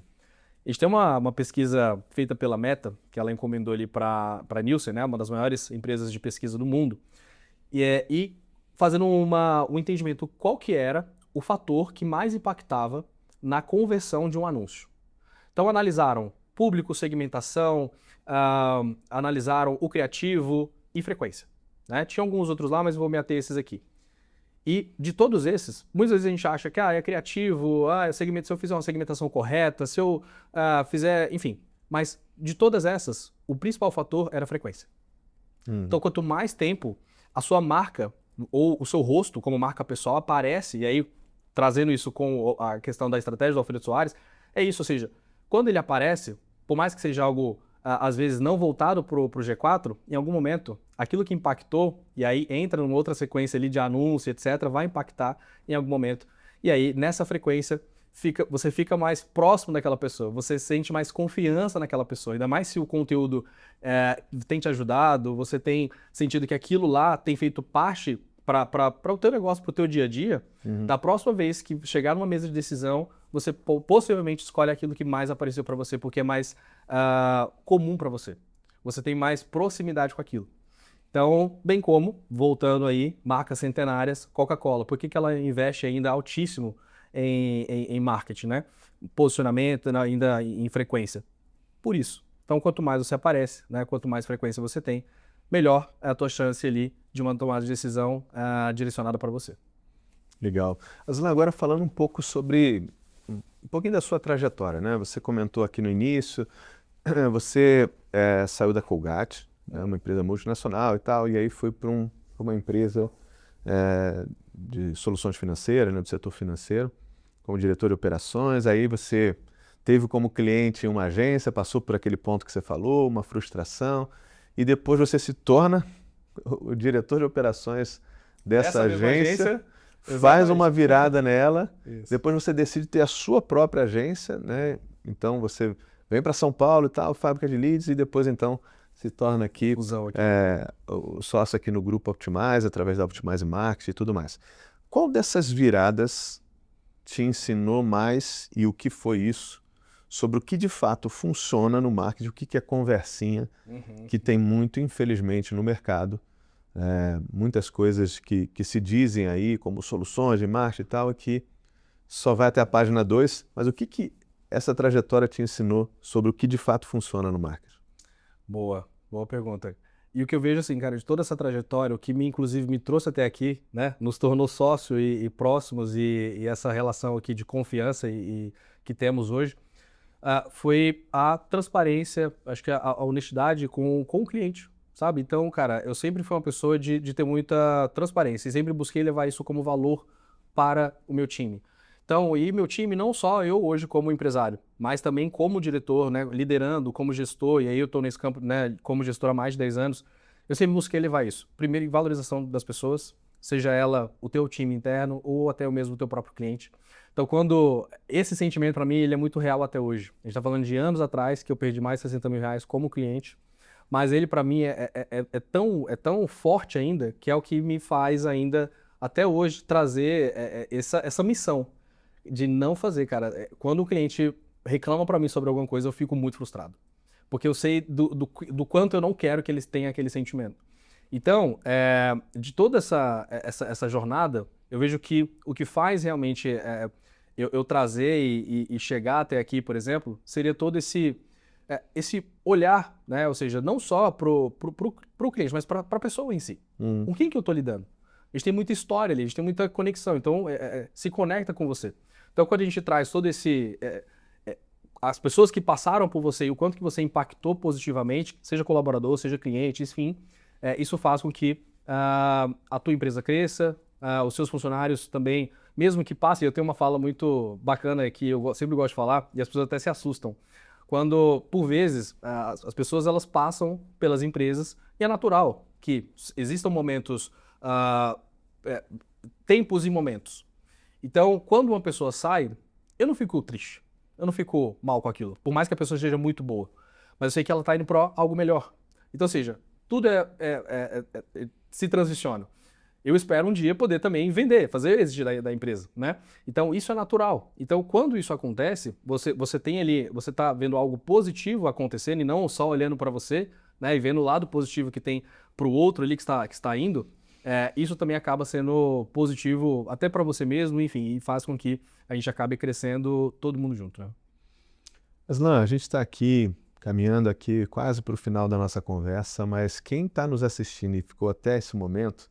A gente tem uma pesquisa feita pela Meta, que ela encomendou ali para a Nielsen, né, uma das maiores empresas de pesquisa do mundo, e fazendo um entendimento qual que era o fator que mais impactava na conversão de um anúncio. Então analisaram público, segmentação, analisaram o criativo e frequência. Né? Tinha alguns outros lá, mas vou me ater a esses aqui. E de todos esses, muitas vezes a gente acha que é criativo, se eu fizer uma segmentação correta, se eu fizer, enfim. Mas de todas essas, o principal fator era a frequência. Então, quanto mais tempo a sua marca ou o seu rosto como marca pessoal aparece, e aí trazendo isso com a questão da estratégia do Alfredo Soares, é isso, ou seja, quando ele aparece, por mais que seja algo às vezes não voltado para o G4, em algum momento, aquilo que impactou, e aí entra numa outra sequência ali de anúncio, etc., vai impactar em algum momento. E aí, nessa frequência, você fica mais próximo daquela pessoa, você sente mais confiança naquela pessoa, ainda mais se o conteúdo tem te ajudado, você tem sentido que aquilo lá tem feito parte para o teu negócio, para o teu dia a dia. Da próxima vez que chegar numa mesa de decisão, você possivelmente escolhe aquilo que mais apareceu para você, porque é mais comum para você. Você tem mais proximidade com aquilo. Então, bem como, voltando aí, marcas centenárias, Coca-Cola. Por que ela investe ainda altíssimo em marketing, né? Posicionamento, ainda em frequência? Por isso. Então, quanto mais você aparece, né? Quanto mais frequência você tem, melhor é a tua chance ali de uma tomada de decisão direcionada para você. Legal. Aslan, agora falando um pouco sobre um pouquinho da sua trajetória, né? Você comentou aqui no início, você saiu da Colgate, né? Uma empresa multinacional e tal, e aí foi para uma empresa de soluções financeiras, né, do setor financeiro, como diretor de operações. Aí você teve como cliente uma agência, passou por aquele ponto que você falou, uma frustração, e depois você se torna o diretor de operações dessa Essa mesma agência, faz exatamente. uma virada nela, Isso. depois você decide ter a sua própria agência, né? Então você vem para São Paulo e tal, fábrica de leads, e depois então se torna aqui, Fusão aqui. o sócio aqui no Grupo Optimize, através da Optimize Marketing e tudo mais. Qual dessas viradas te ensinou mais e o que foi isso? Sobre o que de fato funciona no marketing, o que é conversinha, que tem muito, infelizmente, no mercado. Muitas coisas que se dizem aí como soluções de marketing e tal, e que só vai até a página 2, mas o que essa trajetória te ensinou sobre o que de fato funciona no marketing? Boa pergunta. E o que eu vejo assim, cara, de toda essa trajetória, o que inclusive me trouxe até aqui, né, nos tornou sócio e próximos e essa relação aqui de confiança e que temos hoje, foi a transparência, acho que a honestidade com o cliente, sabe? Então, cara, eu sempre fui uma pessoa de ter muita transparência e sempre busquei levar isso como valor para o meu time. Então, e meu time, não só eu hoje como empresário, mas também como diretor, né, liderando, como gestor, e aí eu estou nesse campo, né, como gestor há mais de 10 anos, eu sempre busquei levar isso. Primeiro, em valorização das pessoas, seja ela o teu time interno ou até mesmo o teu próprio cliente. Então, quando esse sentimento para mim, ele é muito real até hoje. A gente está falando de anos atrás que eu perdi mais de 60 mil reais como cliente, mas ele para mim é tão forte ainda que é o que me faz ainda até hoje trazer essa missão de não fazer, cara. Quando o cliente reclama para mim sobre alguma coisa, eu fico muito frustrado. Porque eu sei do quanto eu não quero que eles tenham aquele sentimento. Então, de toda essa jornada, eu vejo que o que faz realmente eu trazer e chegar até aqui, por exemplo, seria todo esse olhar, né? Ou seja, não só pro cliente, mas para a pessoa em si. Com quem que eu estou lidando? A gente tem muita história ali, a gente tem muita conexão, então se conecta com você. Então, quando a gente traz todo as pessoas que passaram por você e o quanto que você impactou positivamente, seja colaborador, seja cliente, enfim, isso faz com que a tua empresa cresça, os seus funcionários também, mesmo que passem, eu tenho uma fala muito bacana que eu sempre gosto de falar, e as pessoas até se assustam. Quando, por vezes, as pessoas elas passam pelas empresas e é natural que existam momentos, tempos e momentos. Então, quando uma pessoa sai, eu não fico triste, eu não fico mal com aquilo, por mais que a pessoa seja muito boa, mas eu sei que ela está indo para algo melhor. Então, ou seja, tudo se transiciona. Eu espero um dia poder também vender, fazer exigir da empresa, né? Então, isso é natural. Então, quando isso acontece, você tem ali, você está vendo algo positivo acontecendo e não só olhando para você, né? E vendo o lado positivo que tem para o outro ali que está indo, isso também acaba sendo positivo até para você mesmo, enfim, e faz com que a gente acabe crescendo todo mundo junto, né? Aslan, a gente está aqui caminhando aqui quase para o final da nossa conversa, mas quem está nos assistindo e ficou até esse momento,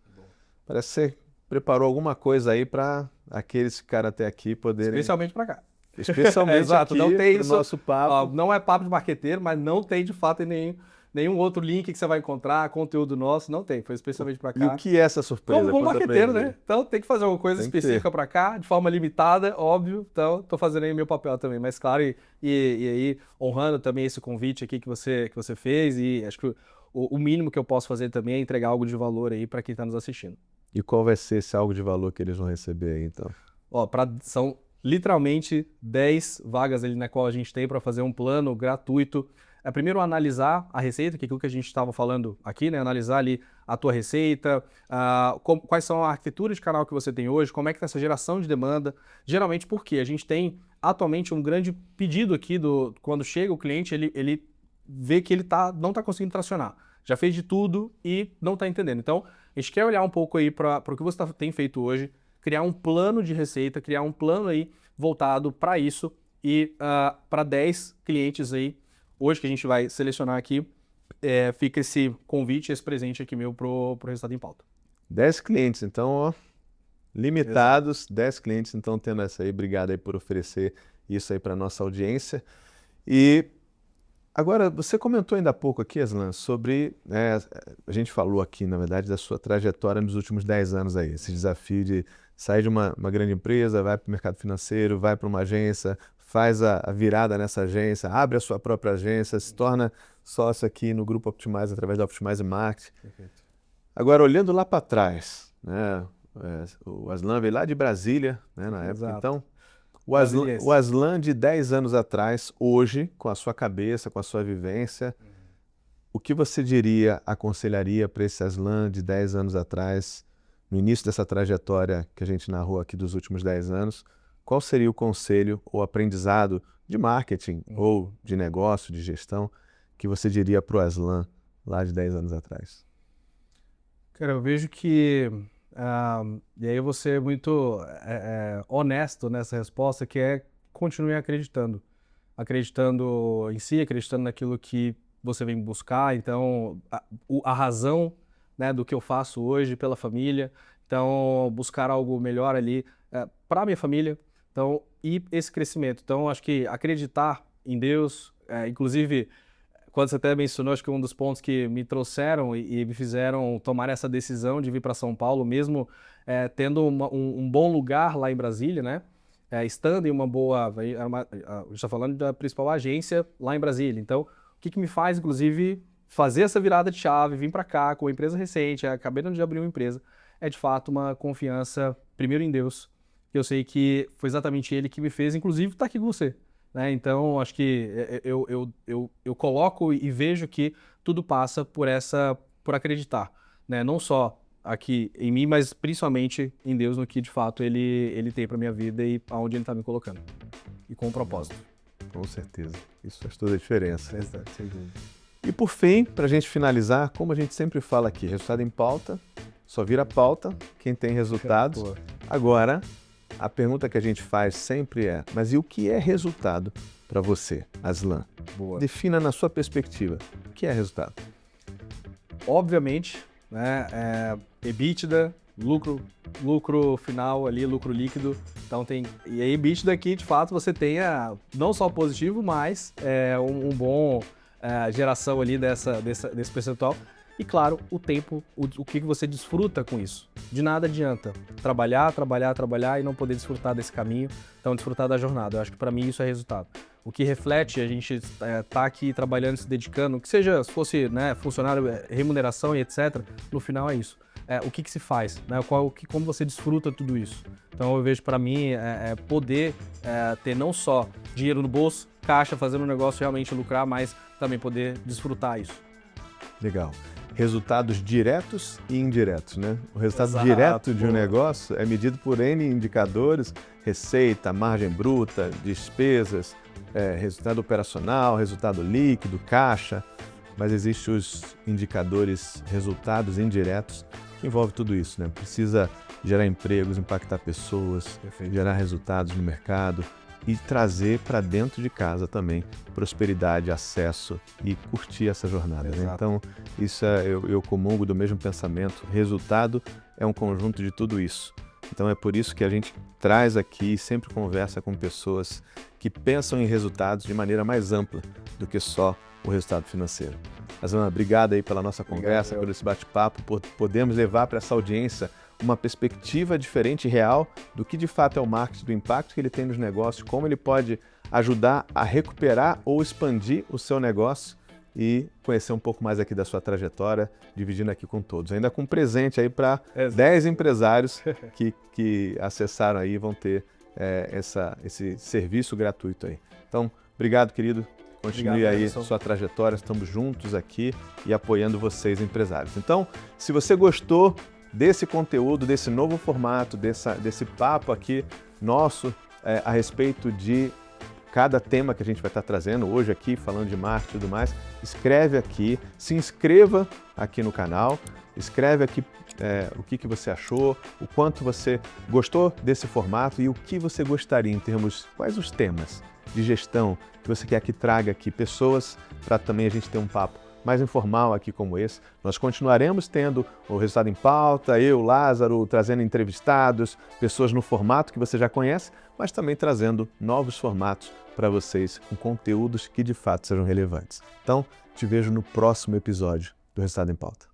parece que você preparou alguma coisa aí para aqueles que ficaram até aqui poderem... Especialmente para cá. Especialmente Exato, aqui não tem pro isso, nosso papo. não é papo de marqueteiro, mas não tem de fato nenhum outro link que você vai encontrar, conteúdo nosso, não tem, foi especialmente para E o cá. que é essa surpresa? Como bom Conta pra marqueteiro, eles aí. né? Então tem que fazer alguma coisa Tem que específica ter. para cá, de forma limitada, óbvio. Então tô fazendo aí o meu papel também, mas claro, e aí honrando também esse convite aqui que você fez e acho que o mínimo que eu posso fazer também é entregar algo de valor aí para quem está nos assistindo. E qual vai ser esse algo de valor que eles vão receber aí, então? Ó, são literalmente 10 vagas ali na qual a gente tem para fazer um plano gratuito. Primeiro, analisar a receita, que é aquilo que a gente estava falando aqui, né? Analisar ali a tua receita, quais são a arquitetura de canal que você tem hoje, como é que está essa geração de demanda. Geralmente, porque a gente tem atualmente um grande pedido aqui quando chega o cliente, ele vê que ele não está conseguindo tracionar. Já fez de tudo e não está entendendo. Então, a gente quer olhar um pouco aí para o que você tem feito hoje, criar um plano de receita, criar um plano aí voltado para isso e para 10 clientes aí, hoje que a gente vai selecionar aqui, fica esse convite, esse presente aqui meu pro Resultado em Pauta. 10 clientes, então, ó, limitados, 10 clientes, então, tendo essa aí. Obrigado aí por oferecer isso aí para nossa audiência. E Agora, você comentou ainda há pouco aqui, Aslan, sobre, a gente falou aqui, na verdade, da sua trajetória nos últimos 10 anos aí, esse desafio de sair de uma grande empresa, vai para o mercado financeiro, vai para uma agência, faz a virada nessa agência, abre a sua própria agência, se torna sócio aqui no Grupo Optimize através da Optimize Marketing. Perfeito. Agora, olhando lá para trás, né, o Aslan veio lá de Brasília, né, na época, Exato. então, Brasiliense. o Aslan de 10 anos atrás, hoje, com a sua cabeça, com a sua vivência, o que você diria, aconselharia para esse Aslan de 10 anos atrás, no início dessa trajetória que a gente narrou aqui dos últimos 10 anos, qual seria o conselho ou aprendizado de marketing ou de negócio, de gestão, que você diria para o Aslan lá de 10 anos atrás? Cara, eu vejo que, e aí eu vou ser muito honesto nessa resposta, que é continue acreditando. Acreditando em si, acreditando naquilo que você vem buscar. Então, a razão, né, do que eu faço hoje pela família. Então, buscar algo melhor ali para a minha família. Então, e esse crescimento. Então, acho que acreditar em Deus, inclusive, quando você até mencionou, acho que um dos pontos que me trouxeram e me fizeram tomar essa decisão de vir para São Paulo, mesmo tendo um bom lugar lá em Brasília, né? Estando em uma boa... A gente está falando da principal agência lá em Brasília. Então, o que me faz, inclusive, fazer essa virada de chave, vir para cá com uma empresa recente, acabei de abrir uma empresa, é de fato uma confiança, primeiro em Deus, que eu sei que foi exatamente Ele que me fez, inclusive, estar aqui com você. Né? Então, acho que eu coloco e vejo que tudo passa por acreditar, né? Não só aqui em mim, mas principalmente em Deus, no que de fato Ele tem para minha vida e aonde Ele está me colocando. E com um propósito. Com certeza. Isso faz toda a diferença. Exato, sem dúvida. E por fim, para a gente finalizar, como a gente sempre fala aqui, resultado em pauta, só vira pauta quem tem resultados. Pô. Agora, a pergunta que a gente faz sempre é, mas e o que é resultado para você, Aslan? Boa. Defina na sua perspectiva, o que é resultado? Obviamente, né, EBITDA, lucro final ali, lucro líquido. Então e aí EBITDA aqui, de fato, você tenha não só positivo, mas um bom geração ali desse percentual. E claro, o tempo, o que você desfruta com isso. De nada adianta trabalhar e não poder desfrutar desse caminho, então desfrutar da jornada. Eu acho que para mim isso é resultado. O que reflete a gente tá aqui trabalhando, se dedicando, que seja, se fosse, né, funcionário, remuneração e etc., no final é isso. O que se faz, né? Como você desfruta tudo isso. Então eu vejo para mim poder ter não só dinheiro no bolso, caixa, fazendo um negócio realmente lucrar, mas também poder desfrutar isso. Legal. Resultados diretos e indiretos, né? O resultado Exato, direto de um negócio é medido por N indicadores, receita, margem bruta, despesas, resultado operacional, resultado líquido, caixa, mas existem os indicadores, resultados indiretos, que envolve tudo isso, né? Precisa gerar empregos, impactar pessoas, Perfeito. gerar resultados no mercado e trazer para dentro de casa também prosperidade, acesso e curtir essa jornada, né? Exato. Então, isso eu comungo do mesmo pensamento. Resultado é um conjunto de tudo isso. Então é por isso que a gente traz aqui e sempre conversa com pessoas que pensam em resultados de maneira mais ampla do que só o resultado financeiro. Aslan, obrigado aí pela nossa conversa, por esse bate-papo, por podermos levar para essa audiência uma perspectiva diferente e real do que de fato é o marketing, do impacto que ele tem nos negócios, como ele pode ajudar a recuperar ou expandir o seu negócio e conhecer um pouco mais aqui da sua trajetória, dividindo aqui com todos. Ainda com um presente aí para 10 empresários que acessaram aí e vão ter esse serviço gratuito aí. Então, obrigado, querido. Continue aí sua trajetória, estamos juntos aqui e apoiando vocês, empresários. Então, se você gostou desse conteúdo, desse novo formato, desse papo aqui nosso a respeito de cada tema que a gente vai estar trazendo hoje aqui, falando de marketing e tudo mais, escreve aqui, se inscreva aqui no canal, escreve aqui o que você achou, o quanto você gostou desse formato e o que você gostaria em termos, quais os temas de gestão que você quer que traga aqui pessoas para também a gente ter um papo mais informal aqui como esse. Nós continuaremos tendo o Resultado em Pauta, eu, Lázaro, trazendo entrevistados, pessoas no formato que você já conhece, mas também trazendo novos formatos para vocês com conteúdos que de fato sejam relevantes. Então, te vejo no próximo episódio do Resultado em Pauta.